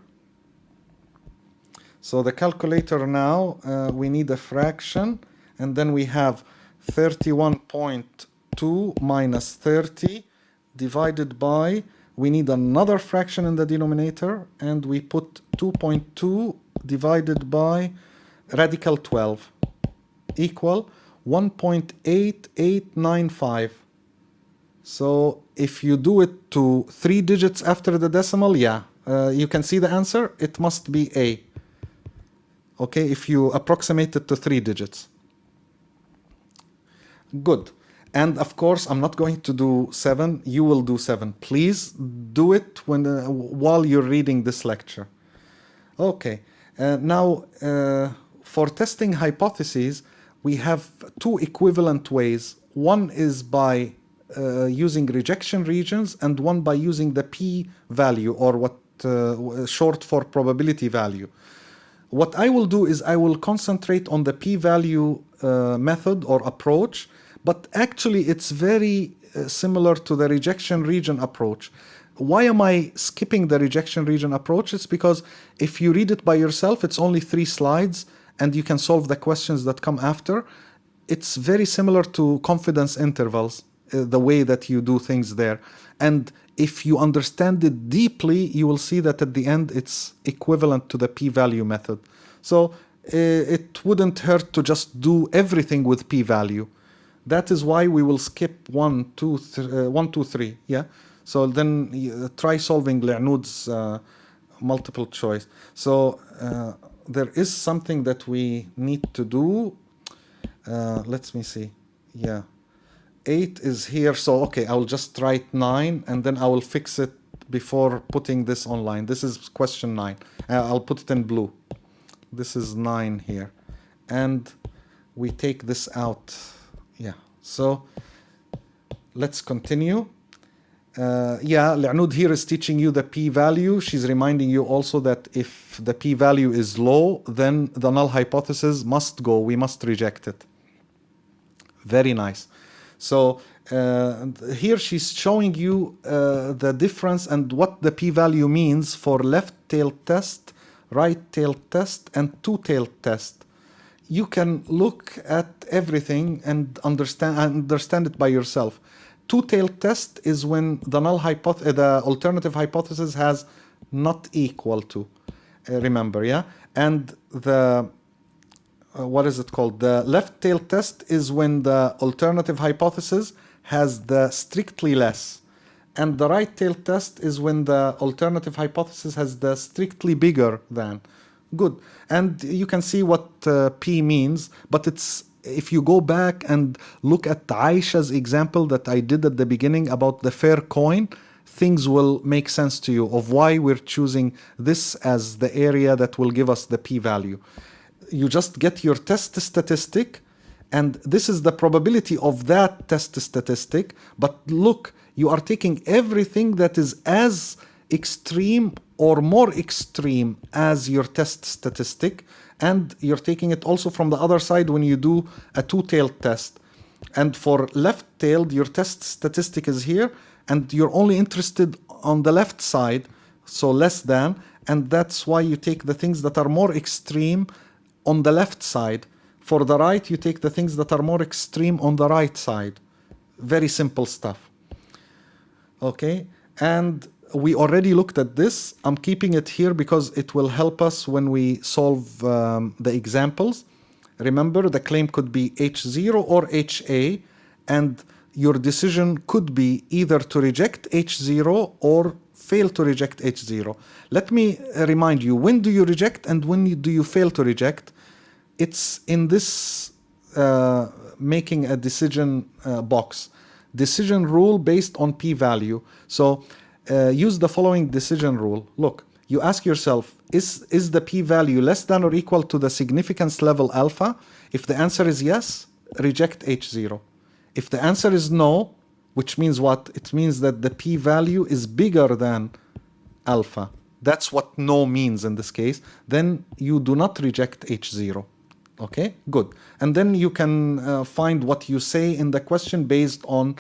So the calculator now, we need a fraction, and then we have 31.2 minus 30 divided by, we need another fraction in the denominator, and we put 2.2 divided by radical 12 equal 1.8895. So if you do it to 3 digits after the decimal, yeah, you can see the answer. It must be A. Okay, if you approximate it to 3 digits. Good. And of course, I'm not going to do 7. You will do 7. Please do it while you're reading this lecture. Okay. Now, for testing hypotheses, we have 2 equivalent ways. One is by using rejection regions, and one by using the p-value, or what short for probability value. What I will do is I will concentrate on the p-value method or approach, but actually it's very similar to the rejection region approach. why am I skipping the rejection region approach? It's because if you read it by yourself, it's only 3 slides and you can solve the questions that come after. It's very similar to confidence intervals, the way that you do things there. And if you understand it deeply, you will see that at the end it's equivalent to the p-value method. So it wouldn't hurt to just do everything with p-value. That is why we will skip 1, 2, 3. Yeah. So then try solving Le'noud's multiple choice. So there is something that we need to do. Let me see. Yeah. 8 is here. So, okay, I'll just write 9 and then I will fix it before putting this online. This is question 9. I'll put it in blue. This is 9 here. And we take this out. Yeah. So let's continue. Le'noud here is teaching you the p-value. She's reminding you also that if the p-value is low, then the null hypothesis must go. We must reject it. Very nice. So here she's showing you the difference and what the p-value means for left-tailed test, right-tailed test, and two-tailed test. You can look at everything and understand it by yourself. Two-tailed test is when the the alternative hypothesis has not equal to. Remember, yeah? And the what is it called? The left-tailed test is when the alternative hypothesis has the strictly less. And the right-tailed test is when the alternative hypothesis has the strictly bigger than. Good. And you can see what P means, but it's if you go back and look at Aisha's example that I did at the beginning about the fair coin, things will make sense to you of why we're choosing this as the area that will give us the p-value. You just get your test statistic, and this is the probability of that test statistic. But look, you are taking everything that is as extreme or more extreme as your test statistic, and you're taking it also from the other side when you do a two-tailed test. And for left-tailed, your test statistic is here, and you're only interested on the left side, so less than, and that's why you take the things that are more extreme on the left side. For the right, you take the things that are more extreme on the right side. Very simple stuff. Okay, and we already looked at this. I'm keeping it here because it will help us when we solve the examples. Remember, the claim could be H0 or HA, and your decision could be either to reject H0 or fail to reject H0. Let me remind you, when do you reject and when do you fail to reject? It's in this making a decision box. Decision rule based on p-value. So use the following decision rule. Look, you ask yourself, is the p-value less than or equal to the significance level alpha? If the answer is yes, reject H0. If the answer is no, which means what? It means that the p-value is bigger than alpha. That's what no means in this case. Then you do not reject H0. Okay, good. And then you can find what you say in the question based on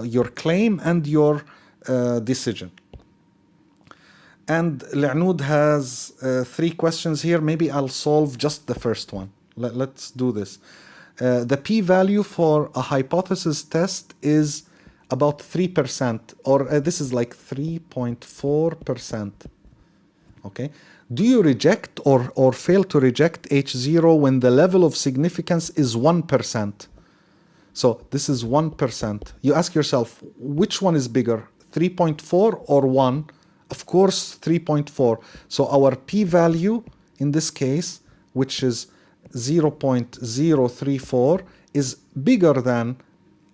your claim and your decision. And Le'noud has 3 questions here. Maybe I'll solve just the first one. Let's do this. The p-value for a hypothesis test is about 3%, or this is like 3.4%. Okay. Do you reject or fail to reject H0 when the level of significance is 1%? So this is 1%. You ask yourself, which one is bigger, 3.4 or 1? Of course, 3.4. So our p-value in this case, which is 0.034, is bigger than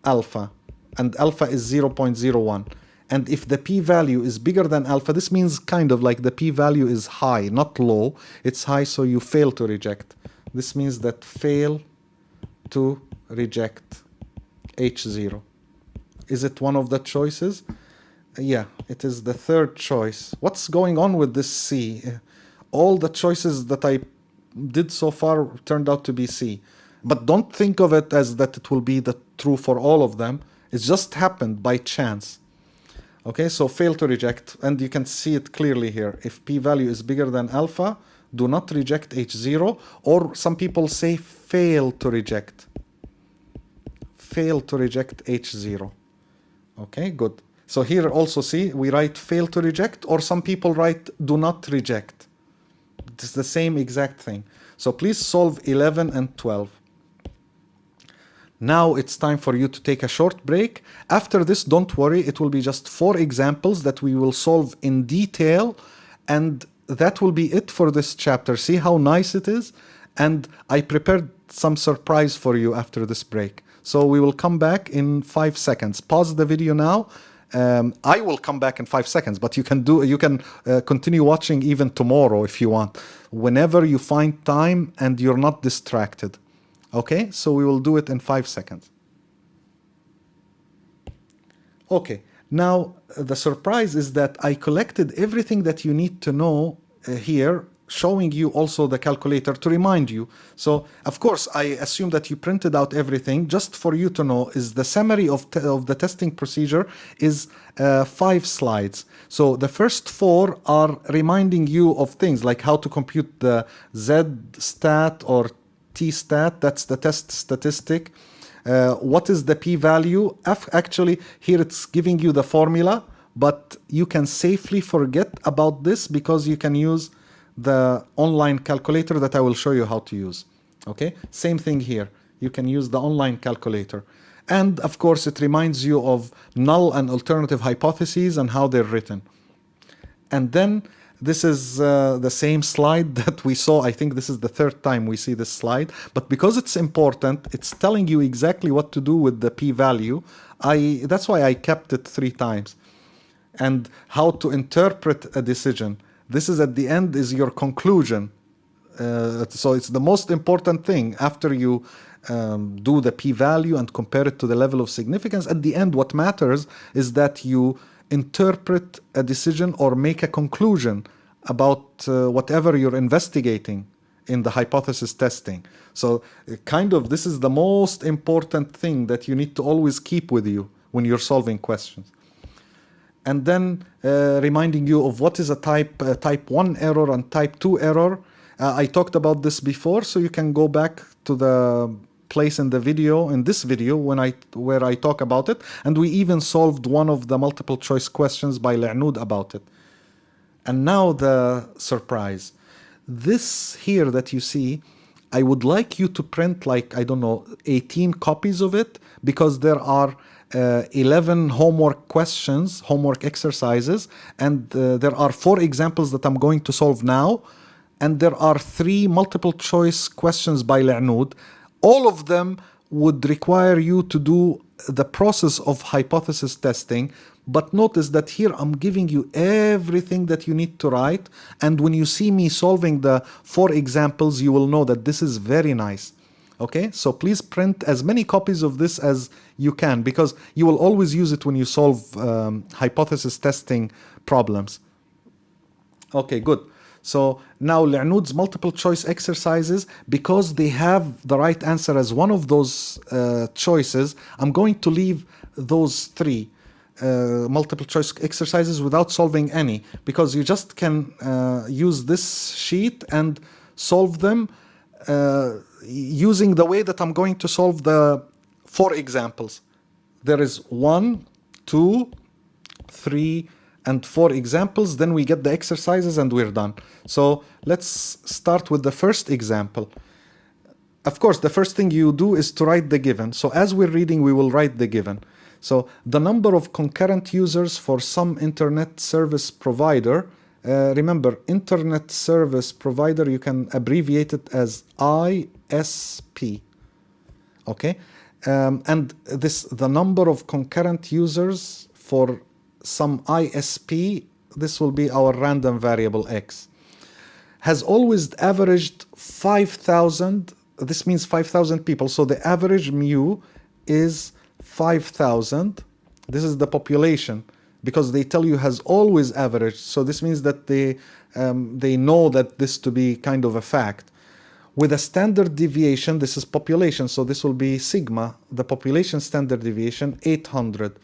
alpha, and alpha is 0.01. And if the p-value is bigger than alpha, this means kind of like the p-value is high, not low. It's high, so you fail to reject. This means that fail to reject H0. Is it one of the choices? Yeah, it is the third choice. What's going on with this C? All the choices that I did so far turned out to be C. But don't think of it as that it will be the true for all of them. It just happened by chance. Okay, so fail to reject, and you can see it clearly here. If p-value is bigger than alpha, do not reject H0, or some people say fail to reject. Fail to reject H0. Okay, good. So here also see, we write fail to reject, or some people write do not reject. It's the same exact thing. So please solve 11 and 12. Now it's time for you to take a short break. After this, don't worry, it will be just 4 examples that we will solve in detail, and that will be it for this chapter. See how nice it is? And I prepared some surprise for you after this break. So we will come back in 5 seconds. Pause the video now. I will come back in 5 seconds, but you can continue watching even tomorrow if you want, whenever you find time and you're not distracted. Okay, so we will do it in 5 seconds. Okay, now the surprise is that I collected everything that you need to know here, showing you also the calculator to remind you. So, of course, I assume that you printed out everything. Just for you to know, is the summary of the testing procedure is 5 slides. So the first 4 are reminding you of things like how to compute the Z-stat or T-stat, that's the test statistic. What is the p-value? Actually, here it's giving you the formula, but you can safely forget about this because you can use the online calculator that I will show you how to use. Okay, same thing here. You can use the online calculator. And of course, it reminds you of null and alternative hypotheses and how they're written. And then this is the same slide that we saw. I think this is the 3rd time we see this slide. But because it's important, it's telling you exactly what to do with the p-value. That's why I kept it 3 times. And how to interpret a decision. This is at the end is your conclusion. So it's the most important thing after you do the p-value and compare it to the level of significance. At the end, what matters is that you interpret a decision or make a conclusion about whatever you're investigating in the hypothesis testing. So this is the most important thing that you need to always keep with you when you're solving questions. And then reminding you of what is a type 1 error and type 2 error. I talked about this before, so you can go back to the place in the video, in this video, where I talk about it. And we even solved one of the multiple choice questions by La'nood about it. And now the surprise. This here that you see, I would like you to print 18 copies of it, because there are 11 homework questions, homework exercises, and there are 4 examples that I'm going to solve now, and there are 3 multiple choice questions by La'nood. All of them would require you to do the process of hypothesis testing, but notice that here I'm giving you everything that you need to write, and when you see me solving the 4 examples, you will know that this is very nice. Okay, so please print as many copies of this as you can, because you will always use it when you solve hypothesis testing problems. Okay, good. So now La'nood's multiple choice exercises, because they have the right answer as one of those choices, I'm going to leave those 3 multiple choice exercises without solving any, because you just can use this sheet and solve them using the way that I'm going to solve the 4 examples. There is 1, 2, 3, and 4 examples. Then we get the exercises and we're done. So let's start with the first example. Of course, the first thing you do is to write the given. So as we're reading, we will write the given. So the number of concurrent users for some internet service provider. Remember, internet service provider, you can abbreviate it as ISP. Okay, and the number of concurrent users for some ISP, this will be our random variable x, has always averaged 5,000. This means 5,000 people. So the average mu is 5,000. This is the population, because they tell you has always averaged. So this means that they know that this to be kind of a fact. With a standard deviation, this is population, so this will be sigma, the population standard deviation, 800.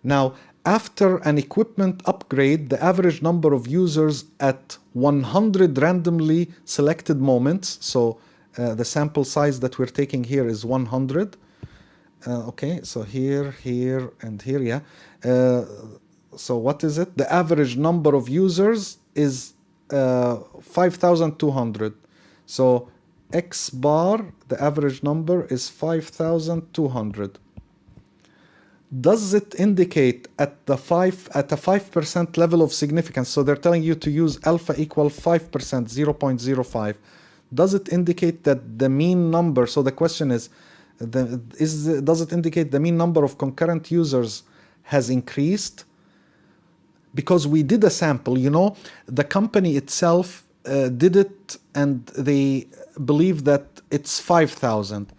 Now, After an equipment upgrade, the average number of users at 100 randomly selected moments, so the sample size that we're taking here is 100. Okay, so here, here, and here, yeah. So what is it? The average number of users is 5,200. So X bar, the average number is 5,200. Does it indicate at a 5% level of significance? So they're telling you to use alpha equal 5%, 0.05. Does it indicate that the mean number? So the question is, does it indicate the mean number of concurrent users has increased? Because we did a sample, you know, the company itself did it, and they believe that it's 5,000.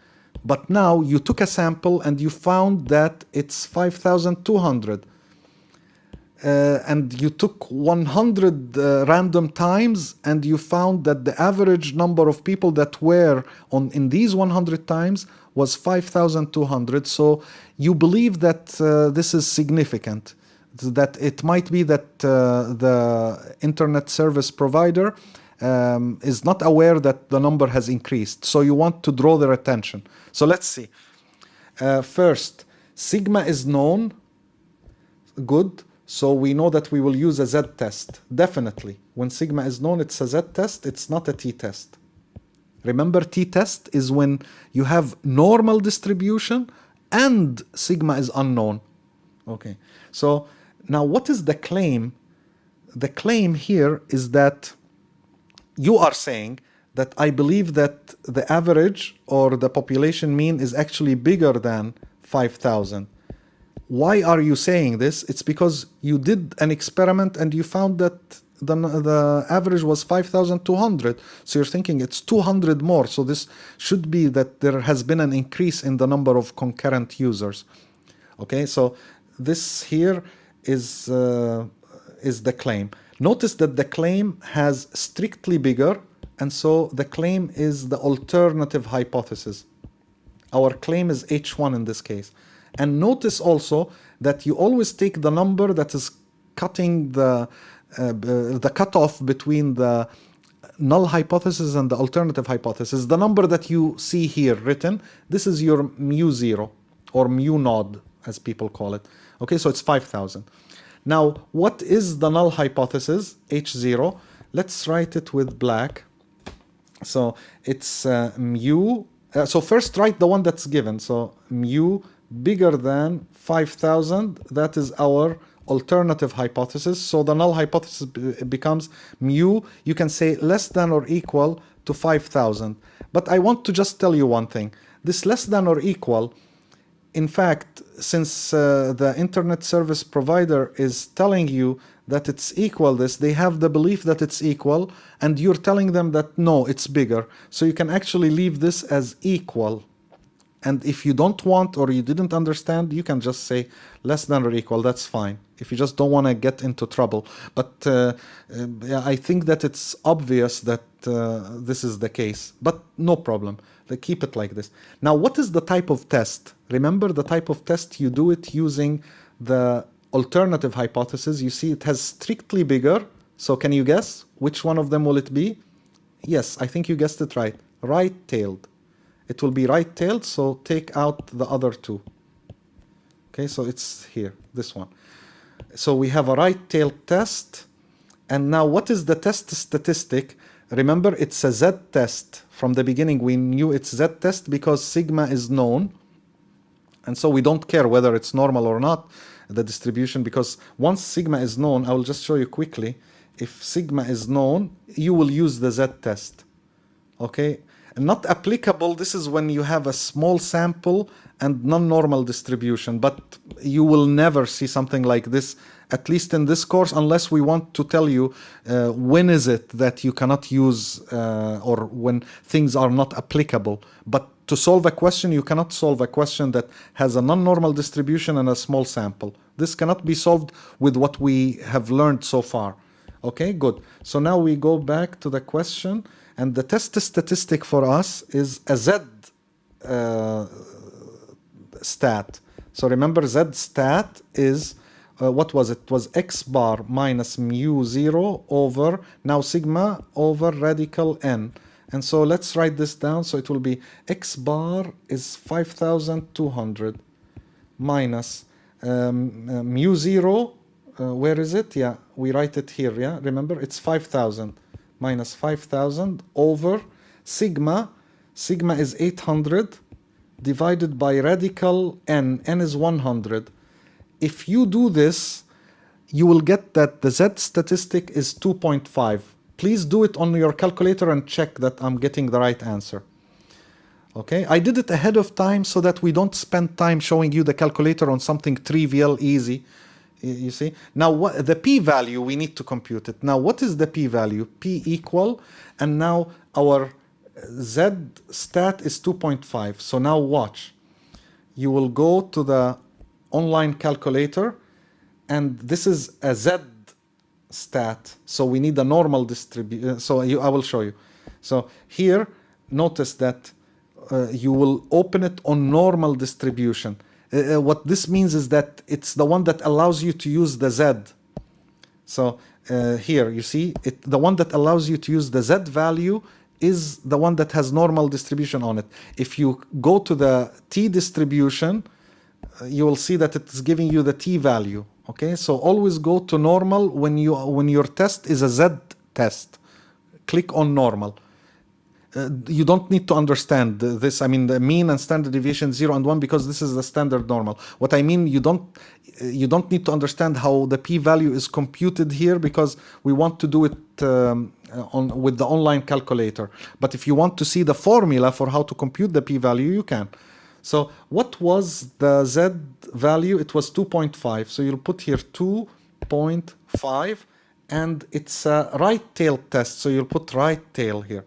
But now you took a sample and you found that it's 5,200. And you took 100 random times, and you found that the average number of people that were in these 100 times was 5,200. So you believe that this is significant, that it might be that the internet service provider is not aware that the number has increased. So you want to draw their attention. So let's see. First, sigma is known. Good. So we know that we will use a z-test. Definitely. When sigma is known, it's a z-test. It's not a t-test. Remember, t-test is when you have normal distribution and sigma is unknown. Okay. So now what is the claim? The claim here is that you are saying that I believe that the average or the population mean is actually bigger than 5,000. Why are you saying this? It's because you did an experiment and you found that the average was 5,200. So you're thinking it's 200 more. So this should be that there has been an increase in the number of concurrent users. Okay, so this here is the claim. Notice that the claim has strictly bigger, and so the claim is the alternative hypothesis. Our claim is H1 in this case. And notice also that you always take the number that is cutting the cutoff between the null hypothesis and the alternative hypothesis. The number that you see here written, this is your mu0 or mu node, as people call it. Okay, so it's 5,000. Now, what is the null hypothesis, H0? Let's write it with black. So it's mu. So first write the one that's given. So mu bigger than 5,000. That is our alternative hypothesis. So the null hypothesis becomes mu. You can say less than or equal to 5,000. But I want to just tell you one thing. This less than or equal, in fact, since the internet service provider is telling you that it's equal this, they have the belief that it's equal, and you're telling them that no, it's bigger. So you can actually leave this as equal. And if you don't want or you didn't understand, you can just say less than or equal. That's fine. If you just don't want to get into trouble. But yeah, I think that it's obvious that this is the case. But no problem. Keep it like this. Now, what is the type of test? Remember, the type of test, you do it using the alternative hypothesis. You see it has strictly bigger. So can you guess which one of them will it be? Yes, I think you guessed it right. Right-tailed. It will be right-tailed, so take out the other two. Okay, so it's here, this one. So we have a right-tailed test. And now what is the test statistic? Remember, it's a z-test. From the beginning, we knew it's z-test because sigma is known. And so we don't care whether it's normal or not, the distribution, because once sigma is known, I will just show you quickly. If sigma is known, you will use the z-test. Okay? Not applicable, this is when you have a small sample and non-normal distribution, but you will never see something like this, at least in this course, unless we want to tell you when is it that you cannot use or when things are not applicable. But to solve a question, you cannot solve a question that has a non-normal distribution and a small sample. This cannot be solved with what we have learned so far. Okay, good. So now we go back to the question. And the test statistic for us is a Z stat. So remember, Z stat is what was it? It was x bar minus mu 0 over, now sigma over radical n. And so let's write this down. So it will be x bar is 5,200 minus mu 0, where is it? Yeah, we write it here, yeah? Remember, it's 5,000 minus 5,000 over sigma. Sigma is 800 divided by radical n. N is 100. If you do this, you will get that the Z statistic is 2.5. Please do it on your calculator and check that I'm getting the right answer. Okay, I did it ahead of time so that we don't spend time showing you the calculator on something trivial, easy. You see? Now, what the p-value, we need to compute it. Now, what is the p-value? P equal, and now our Z stat is 2.5. So now watch. You will go to the online calculator, and this is a Z stat. So we need a normal distribution. I will show you. So here, notice that you will open it on normal distribution. What this means is that it's the one that allows you to use the Z. So here, you see, the one that allows you to use the Z value is the one that has normal distribution on it. If you go to the T distribution, you will see that it's giving you the T value. Okay, so always go to normal when your test is a Z test. Click on normal. You don't need to understand this. I mean, the mean and standard deviation 0 and 1, because this is the standard normal. What I mean, you don't need to understand how the p-value is computed here, because we want to do it with the online calculator. But if you want to see the formula for how to compute the p-value, you can. So what was the Z value? It was 2.5. So you'll put here 2.5, and it's a right tail test. So you'll put right tail here.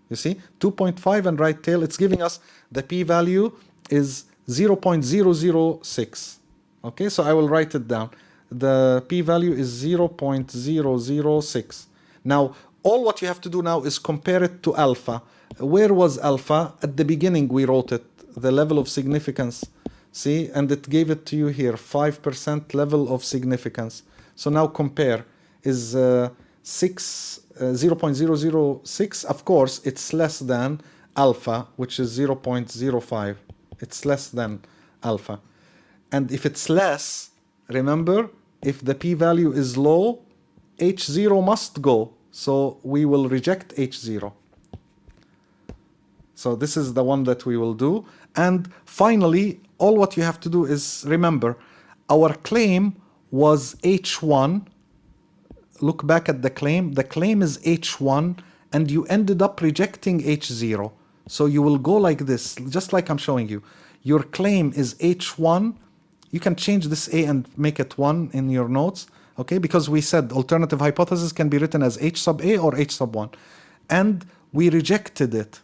You see, 2.5 and right tail, it's giving us the p-value is 0.006. Okay, so I will write it down. The p-value is 0.006. Now, all what you have to do now is compare it to alpha. Where was alpha? At the beginning we wrote it, the level of significance. See, and it gave it to you here, 5% level of significance. So now compare, is 0.006, of course, it's less than alpha, which is 0.05. It's less than alpha. And if it's less, remember, if the p-value is low, H0 must go. So we will reject H0. So this is the one that we will do. And finally, all what you have to do is remember, our claim was H1. Look back at the claim. The claim is H1, and you ended up rejecting H0. So you will go like this, just like I'm showing you. Your claim is H1. You can change this A and make it 1 in your notes, okay? Because we said alternative hypothesis can be written as H sub A or H sub 1. And we rejected it.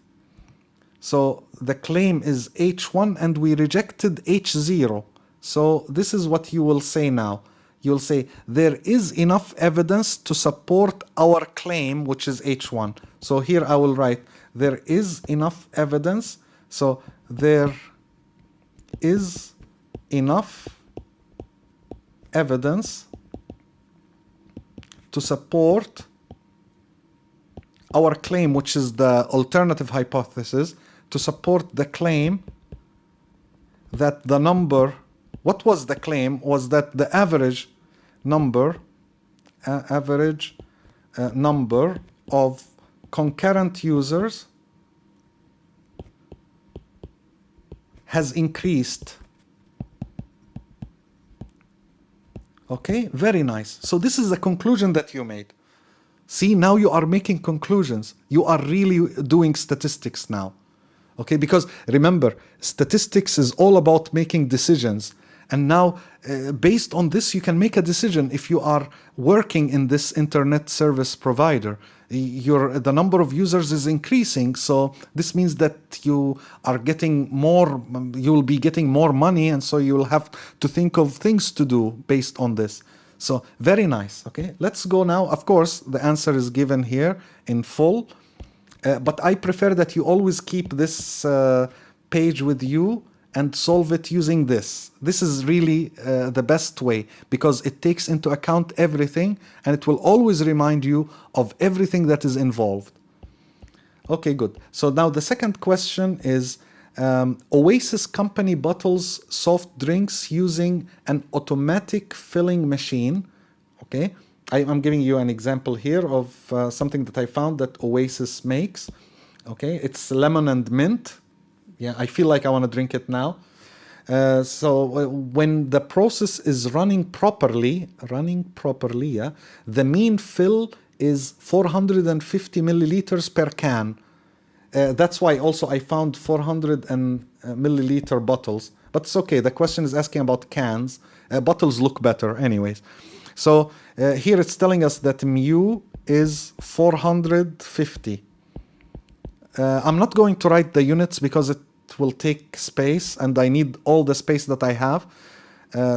So the claim is H1, and we rejected H0. So this is what you will say now. You'll say, there is enough evidence to support our claim, which is H1. So here I will write, there is enough evidence. So there is enough evidence to support our claim, which is the alternative hypothesis, to support the claim that the number, what was the claim? Was that the average number of concurrent users has increased. Okay, very nice. So this is the conclusion that you made. See, now you are making conclusions. You are really doing statistics now. Okay, because remember, statistics is all about making decisions. And now, based on this, you can make a decision if you are working in this internet service provider. The number of users is increasing, so this means that you are getting more, you will be getting more money, and so you will have to think of things to do based on this. So very nice. Okay, let's go now. Of course, the answer is given here in full, but I prefer that you always keep this page with you and solve it using this. This is really the best way because it takes into account everything and it will always remind you of everything that is involved. Okay, good. So now the second question is, Oasis company bottles soft drinks using an automatic filling machine. Okay, I'm giving you an example here of something that I found that Oasis makes. Okay, it's lemon and mint. Yeah, I feel like I want to drink it now. So when the process is running properly, yeah, the mean fill is 450 milliliters per can. That's why also I found 400 milliliter bottles, but it's okay. The question is asking about cans. Bottles look better anyways. So here it's telling us that mu is 450. I'm not going to write the units because it will take space and I need all the space that I have.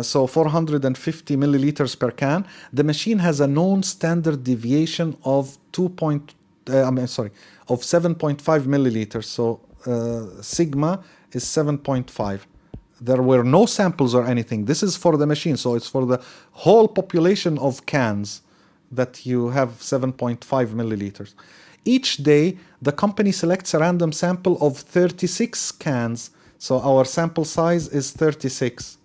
So 450 milliliters per can. The machine has a known standard deviation of 7.5 milliliters. So sigma is 7.5. There were no samples or anything. This is for the machine, so it's for the whole population of cans that you have 7.5 milliliters. Each day, the company selects a random sample of 36 cans, so our sample size is 36,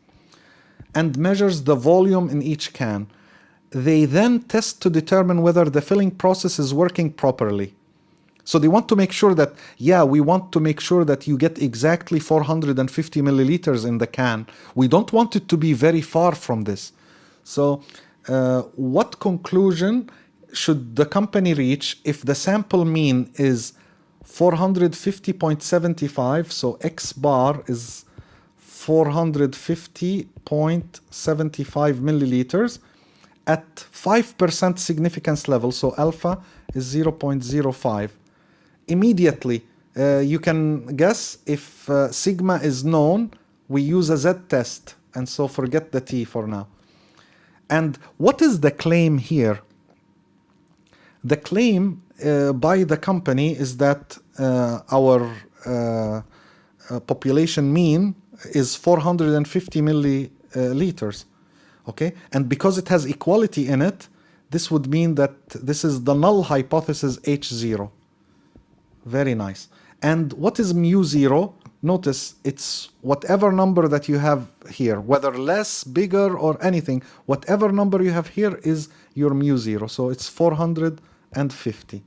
and measures the volume in each can. They then test to determine whether the filling process is working properly. So they want to make sure that, we want to make sure that you get exactly 450 milliliters in the can. We don't want it to be very far from this. So what conclusion should the company reach if the sample mean is 450.75, so X bar is 450.75 milliliters at 5% significance level, so alpha is 0.05. Immediately, you can guess if sigma is known, we use a Z test, and so forget the T for now. And what is the claim here? The claim by the company is that our population mean is 450 milliliters, okay? And because it has equality in it, this would mean that this is the null hypothesis H0. Very nice. And what is mu0? Notice it's whatever number that you have here, whether less, bigger, or anything. Whatever number you have here is your mu0. So it's 450.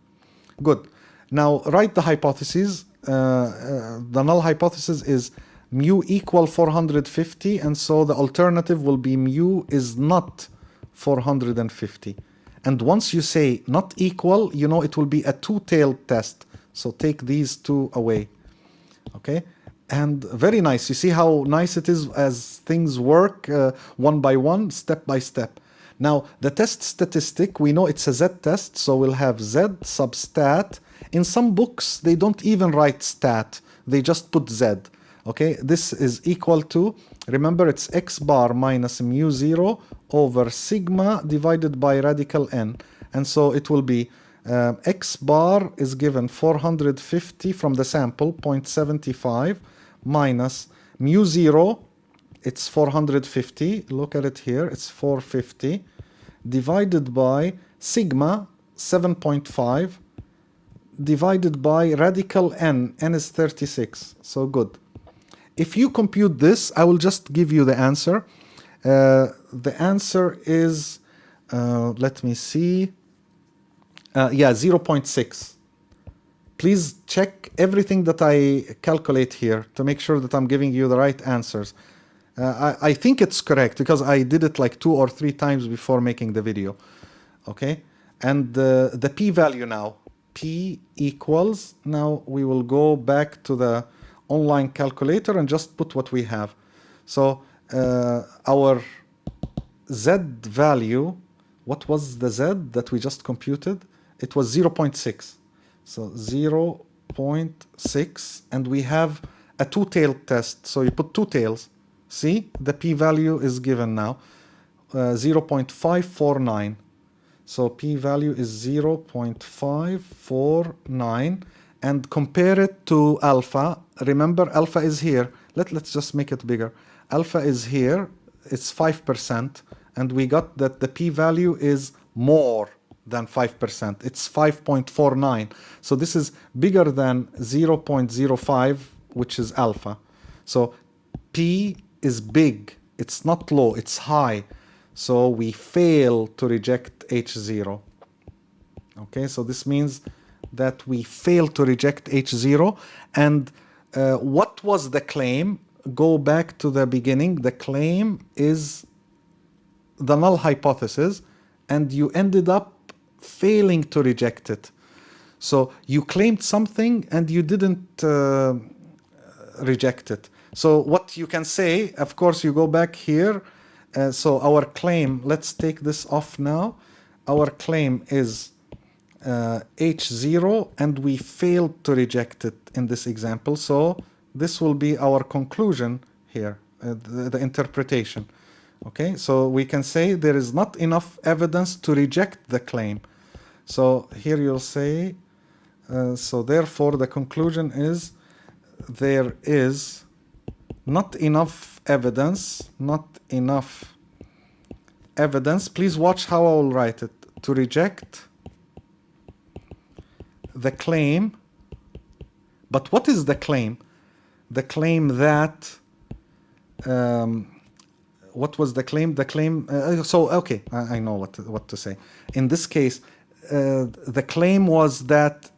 Good. Now write the hypotheses. The null hypothesis is mu equal 450, and so the alternative will be mu is not 450. And once you say not equal, you know it will be a two-tailed test. So take these two away. Okay? And very nice. You see how nice it is as things work one by one, step by step. Now, the test statistic, we know it's a Z test, so we'll have Z sub stat. In some books, they don't even write stat. They just put Z. Okay? This is equal to, remember, it's X bar minus mu0 over sigma divided by radical n. And so it will be X bar is given 450 from the sample, 0.75, minus mu0, it's 450, look at it here, it's 450, divided by sigma, 7.5, divided by radical n is 36, so good. If you compute this, I will just give you the answer. The answer is, let me see, 0.6. Please check everything that I calculate here to make sure that I'm giving you the right answers. I think it's correct because I did it like 2 or 3 times before making the video. Okay? And the p-value now. P equals, now we will go back to the online calculator and just put what we have. So our Z value, what was the Z that we just computed? It was 0.6. So 0.6, and we have a two-tailed test. So you put 2 tails. See, the p-value is given now, 0.549. So p-value is 0.549, and compare it to alpha. Remember, alpha is here. let's just make it bigger. Alpha is here, it's 5%, and we got that the p-value is more than 5%. It's 5.49. So this is bigger than 0.05, which is alpha. So p is big. It's not low, it's high. So we fail to reject H0. Okay, so this means that we fail to reject H0. And what was the claim? Go back to the beginning. The claim is the null hypothesis, and you ended up failing to reject it. So you claimed something and you didn't reject it. So what you can say, of course, you go back here. So our claim, let's take this off now. Our claim is H0, and we failed to reject it in this example. So this will be our conclusion here, the interpretation. Okay, so we can say there is not enough evidence to reject the claim. So here you'll say, so therefore the conclusion is there is not enough evidence, please watch how I will write it, to reject the claim. But what is the claim? The claim that, what was the claim? The claim, so okay, I know what to say. In this case, the claim was that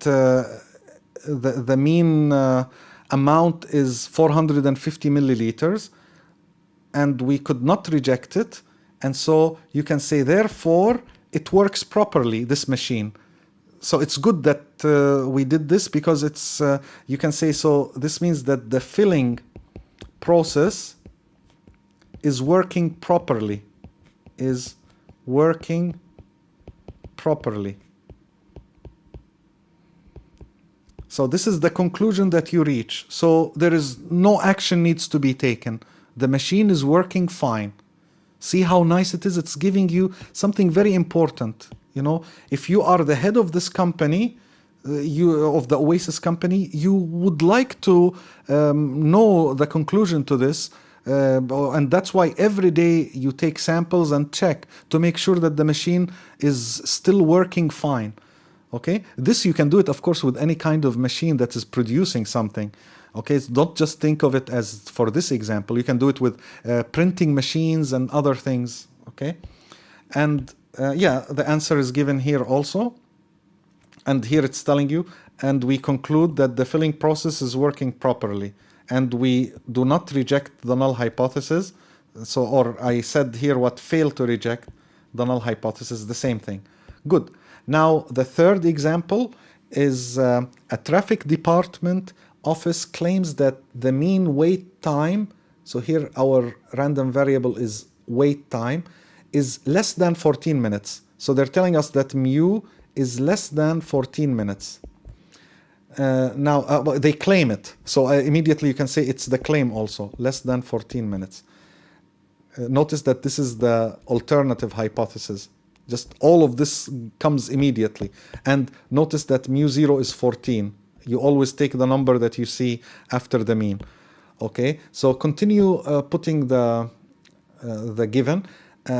the mean amount is 450 milliliters, and we could not reject it. And so you can say, therefore, it works properly, this machine. So it's good that we did this, because it's, you can say, so this means that the filling process is working properly, So this is the conclusion that you reach. So there is no action needs to be taken. The machine is working fine. See how nice it is? It's giving you something very important. You know, if you are the head of this company, of the Oasis company, you would like to know the conclusion to this. And that's why every day you take samples and check to make sure that the machine is still working fine. Okay, this you can do it, of course, with any kind of machine that is producing something. Okay, so don't just think of it as for this example. You can do it with printing machines and other things. Okay, and yeah, the answer is given here also. And here it's telling you, and we conclude that the filling process is working properly. And we do not reject the null hypothesis. So, or I said here what failed to reject the null hypothesis, the same thing. Good. Now, the third example is a traffic department office claims that the mean wait time, so here our random variable is wait time, is less than 14 minutes. So they're telling us that mu is less than 14 minutes. Now, they claim it. So immediately you can say it's the claim also, less than 14 minutes. Notice that this is the alternative hypothesis. Just all of this comes immediately. And notice that mu0 is 14. You always take the number that you see after the mean. Okay, so continue putting the given.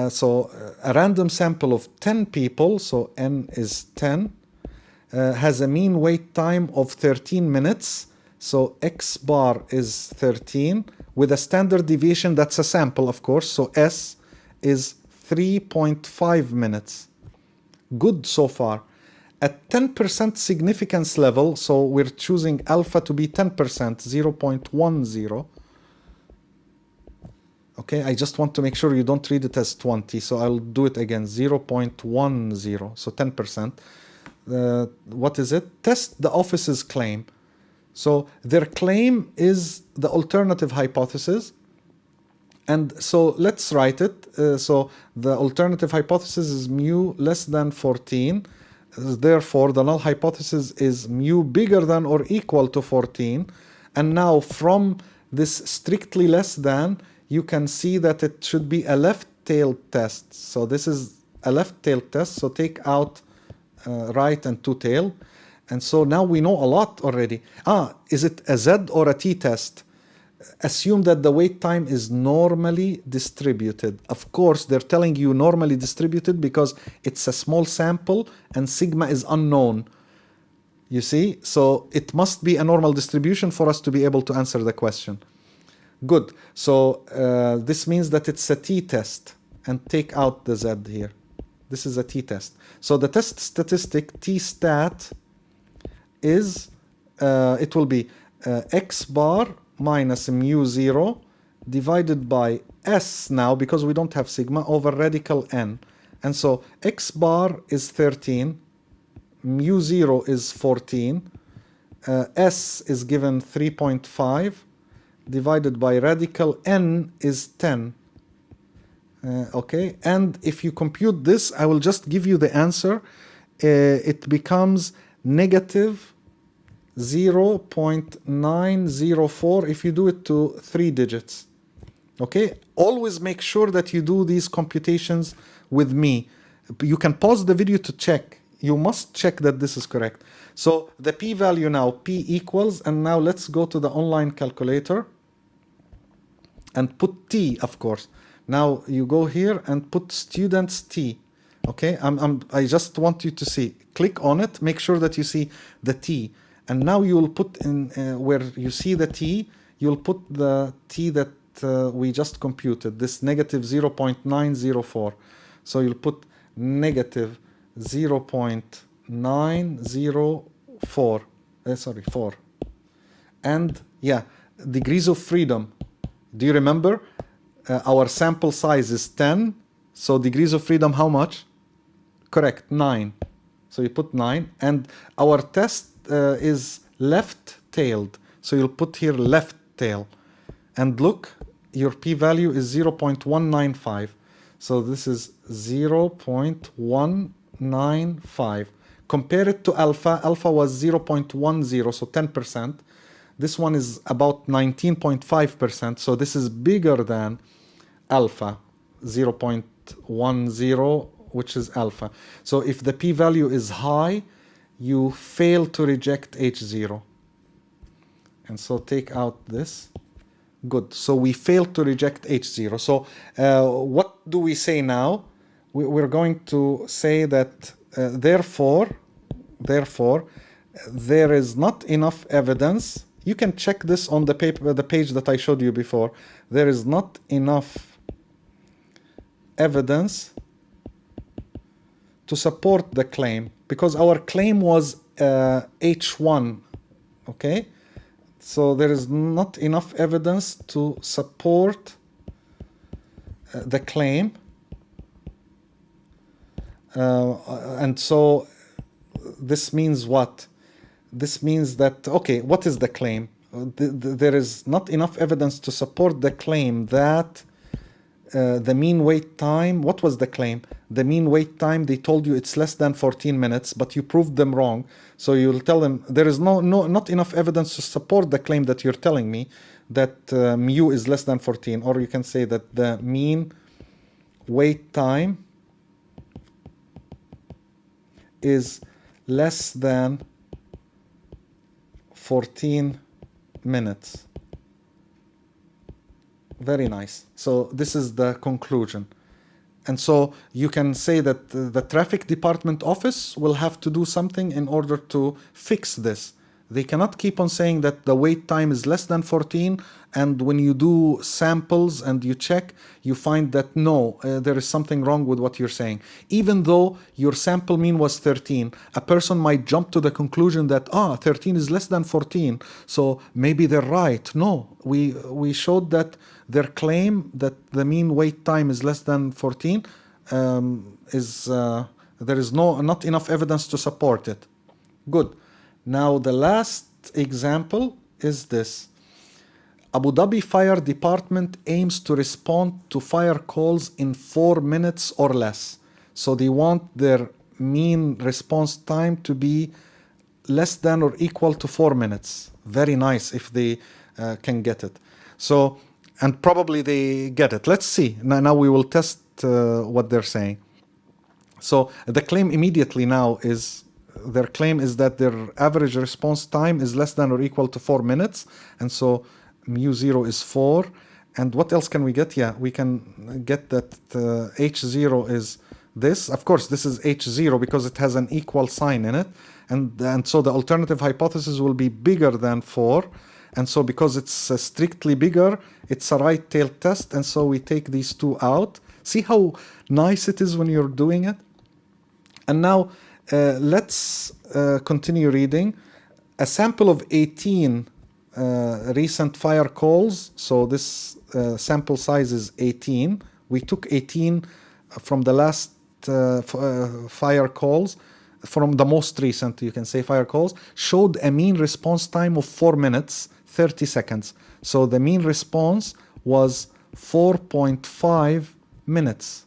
So a random sample of 10 people, so n is 10, has a mean wait time of 13 minutes. So x bar is 13 with a standard deviation, that's a sample, of course. So s is 3.5 minutes. Good so far. At 10% significance level, so we're choosing alpha to be 10%, 0.10. Okay, I just want to make sure you don't read it as 20, so I'll do it again, 0.10, so 10%. What is it? Test the office's claim. So their claim is the alternative hypothesis. And so let's write it. So the alternative hypothesis is mu less than 14. Therefore, the null hypothesis is mu bigger than or equal to 14. And now from this strictly less than, you can see that it should be a left-tailed test. So this is a left-tailed test. So take out right and two-tailed. And so now we know a lot already. Is it a Z or a T test? assume that the wait time is normally distributed. Of course, they're telling you normally distributed because it's a small sample and sigma is unknown. You see? So it must be a normal distribution for us to be able to answer the question. Good. So this means that it's a t-test, and take out the z here. This is a t-test. So the test statistic t-stat is, it will be x bar minus mu 0 divided by s now, because we don't have sigma, over radical n. And so x bar is 13, mu 0 is 14, s is given 3.5, divided by radical n is 10. Okay, and if you compute this, I will just give you the answer. It becomes negative 0.904 if you do it to 3 digits. Okay, always make sure that you do these computations with me. You can pause the video to check. You must check that this is correct. So the p-value now, p equals, and now let's go to the online calculator and put t, of course. Now you go here and put students t. Okay, I just want you to see. Click on it, make sure that you see the t. And now you will put in where you see the t, you'll put the t that we just computed, this negative 0.904. So you'll put negative 0.904, 4. And yeah, degrees of freedom. Do you remember? Our sample size is 10. So degrees of freedom, how much? Correct, 9. So you put 9. And our test is left-tailed. So you'll put here left tail. And look, your p-value is 0.195. So this is 0.195. Compare it to alpha. Alpha was 0.10, so 10%. This one is about 19.5%. So this is bigger than alpha, 0.10, which is alpha. So if the p-value is high, you fail to reject H0. And so take out this. Good. So we failed to reject H0. So what do we say now? We're going to say that therefore, there is not enough evidence. You can check this on the page that I showed you before. There is not enough evidence to support the claim, because our claim was H1, okay? So there is not enough evidence to support the claim. And so this means what? This means that, okay, what is the claim? There is not enough evidence to support the claim that the mean wait time, what was the claim? The mean wait time, they told you it's less than 14 minutes, but you proved them wrong. So you'll tell them there is not enough evidence to support the claim that you're telling me that mu is less than 14. Or you can say that the mean wait time is less than 14 minutes. Very nice. So this is the conclusion. And so you can say that the traffic department office will have to do something in order to fix this. They cannot keep on saying that the wait time is less than 14, and when you do samples and you check, you find that no, there is something wrong with what you're saying. Even though your sample mean was 13, a person might jump to the conclusion that 13 is less than 14, so maybe they're right. No, we showed that their claim that the mean wait time is less than 14 there is not enough evidence to support it. Good. Now the last example is this. Abu Dhabi Fire Department aims to respond to fire calls in 4 minutes or less. So they want their mean response time to be less than or equal to 4 minutes. Very nice if they can get it. So, and probably they get it. Let's see. Now we will test what they're saying. So the claim immediately now is, their claim is that their average response time is less than or equal to 4 minutes. And so mu0 is 4. And what else can we get? Yeah, we can get that h0 is this. Of course, this is h0 because it has an equal sign in it. And so the alternative hypothesis will be bigger than 4. And so because it's strictly bigger, it's a right tail test. And so we take these two out. See how nice it is when you're doing it? And now let's continue reading. A sample of 18 recent fire calls. So this sample size is 18. We took 18 from the last fire calls, from the most recent, you can say, fire calls, showed a mean response time of 4 minutes, 30 seconds. So the mean response was 4.5 minutes.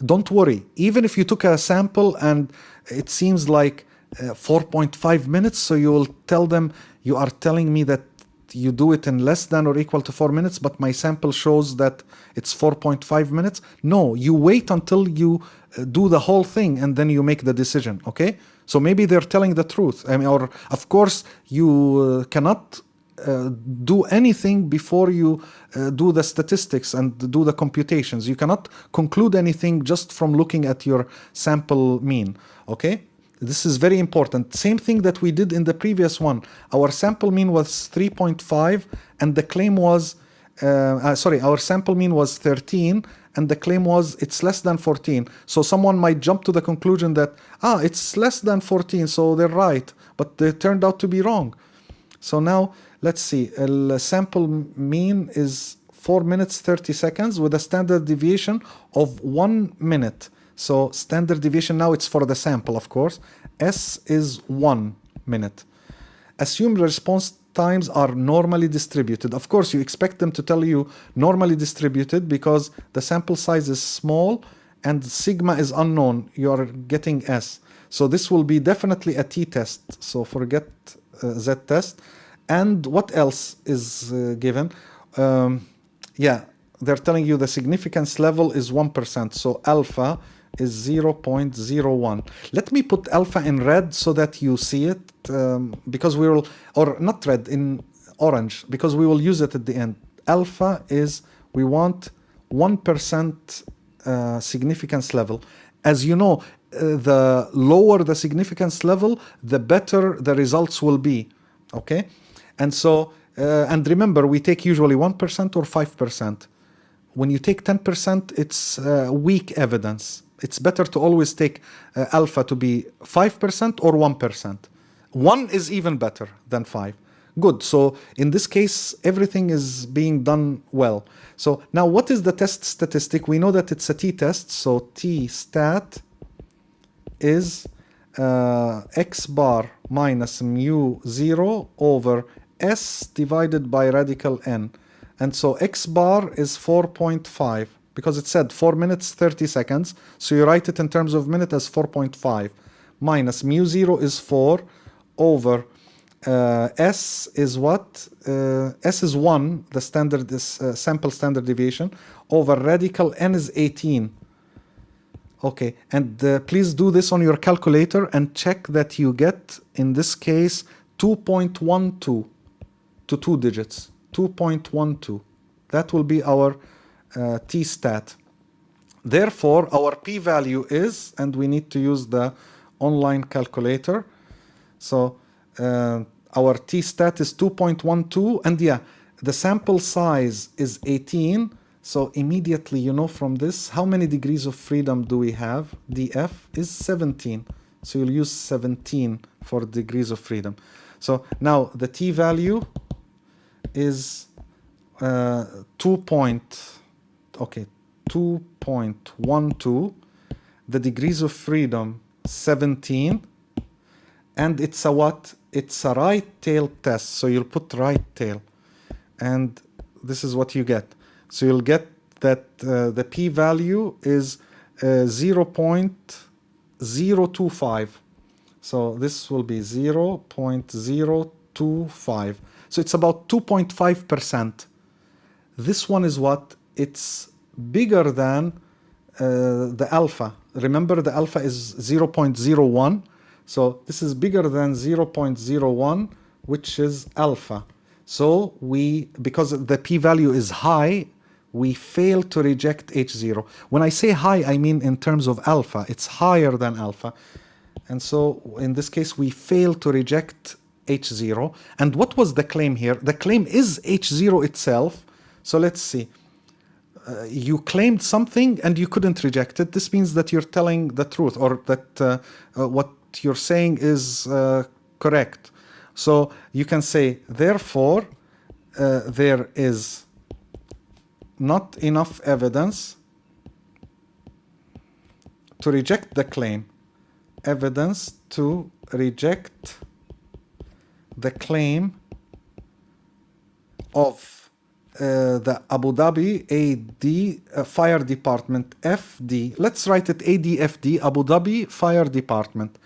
Don't worry, even if you took a sample and it seems like 4.5 minutes, so you will tell them, you are telling me that you do it in less than or equal to 4 minutes, but my sample shows that it's 4.5 minutes. No, you wait until you do the whole thing and then you make the decision, okay? So maybe they're telling the truth. I mean, or of course, you cannot do anything before you do the statistics and do the computations. You cannot conclude anything just from looking at your sample mean, okay? This is very important. Same thing that we did in the previous one. Our sample mean was 3.5 and the claim was, our sample mean was 13 and the claim was it's less than 14. So someone might jump to the conclusion that, it's less than 14, so they're right, but they turned out to be wrong. So now, let's see, the sample mean is 4 minutes 30 seconds with a standard deviation of 1 minute. So standard deviation, now it's for the sample, of course. S is 1 minute. Assume response times are normally distributed. Of course, you expect them to tell you normally distributed because the sample size is small and sigma is unknown. You are getting S. So this will be definitely a t-test. So forget z-test. And what else is given? They're telling you the significance level is 1%. So alpha is 0.01. Let me put alpha in red so that you see it, because we will, or not red, in orange, because we will use it at the end. Alpha is, we want 1% significance level. As you know, the lower the significance level, the better the results will be, okay? And so, and remember, we take usually 1% or 5%. When you take 10%, it's weak evidence. It's better to always take alpha to be 5% or 1%. 1 is even better than 5. Good. So in this case, everything is being done well. So now what is the test statistic? We know that it's a t-test. So t-stat is x bar minus mu0 over s divided by radical n. And so x bar is 4.5 because it said 4 minutes 30 seconds. So you write it in terms of minute as 4.5 minus mu0 is 4 over s is what? S is 1, the standard is sample standard deviation, over radical n is 18. Okay, and please do this on your calculator and check that you get, in this case, 2.12 to 2 digits. 2.12. That will be our t-stat. Therefore, our p-value is, and we need to use the online calculator. So our t-stat is 2.12, and yeah, the sample size is 18. So immediately, you know from this, how many degrees of freedom do we have? df is 17. So you'll use 17 for degrees of freedom. So now the t-value is 2.12. The degrees of freedom 17, and it's a what? It's a right tail test. So you'll put right tail, and this is what you get. So you'll get that the p-value is 0.025. So this will be 0.025. So it's about 2.5%. This one is what? It's bigger than the alpha. Remember, the alpha is 0.01. So this is bigger than 0.01, which is alpha. So because the p-value is high, we fail to reject H0. When I say high, I mean in terms of alpha. It's higher than alpha. And so in this case, we fail to reject H0. And what was the claim here? The claim is H0 itself. So let's see. You claimed something and you couldn't reject it. This means that you're telling the truth, or that what you're saying is correct. So you can say, therefore, there is not enough evidence to reject the claim. Evidence to reject the claim of the Abu Dhabi AD Fire Department FD. Let's write it ADFD, Abu Dhabi Fire Department.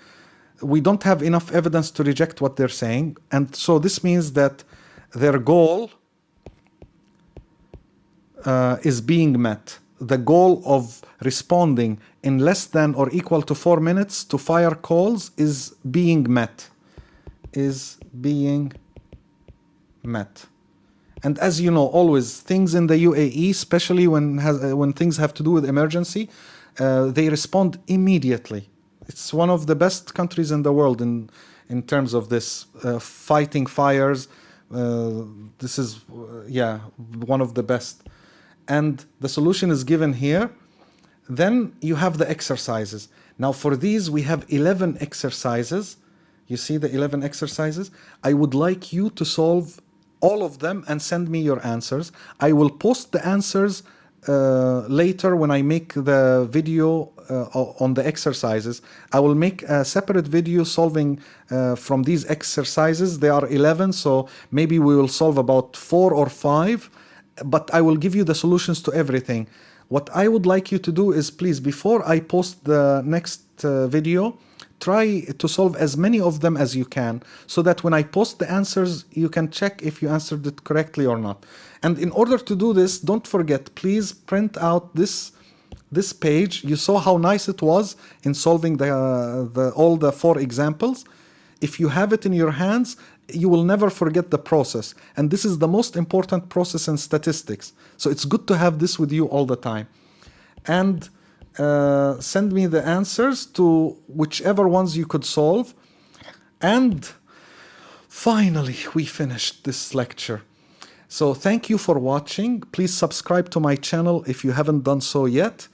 We don't have enough evidence to reject what they're saying. And so this means that their goal is being met. The goal of responding in less than or equal to 4 minutes to fire calls is being met. Is being met. And as you know, always things in the UAE, especially when things have to do with emergency, they respond immediately. It's one of the best countries in the world in terms of this, fighting fires. This is, one of the best. And the solution is given here. Then you have the exercises. Now for these, we have 11 exercises. You see the 11 exercises? I would like you to solve all of them and send me your answers. I will post the answers later when I make the video on the exercises. I will make a separate video solving from these exercises. There are 11, so maybe we will solve about 4 or 5, but I will give you the solutions to everything. What I would like you to do is, please, before I post the next video, try to solve as many of them as you can, so that when I post the answers, you can check if you answered it correctly or not. And in order to do this, don't forget, please print out this page. You saw how nice it was in solving all the 4 examples. If you have it in your hands, you will never forget the process. And this is the most important process in statistics. So it's good to have this with you all the time. And send me the answers to whichever ones you could solve. And finally, we finished this lecture. So thank you for watching. Please subscribe to my channel if you haven't done so yet.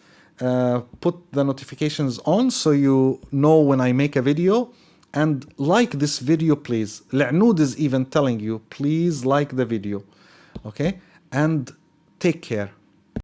Put the notifications on so you know when I make a video. And like this video, please. La'nood is even telling you, please like the video. Okay? And take care.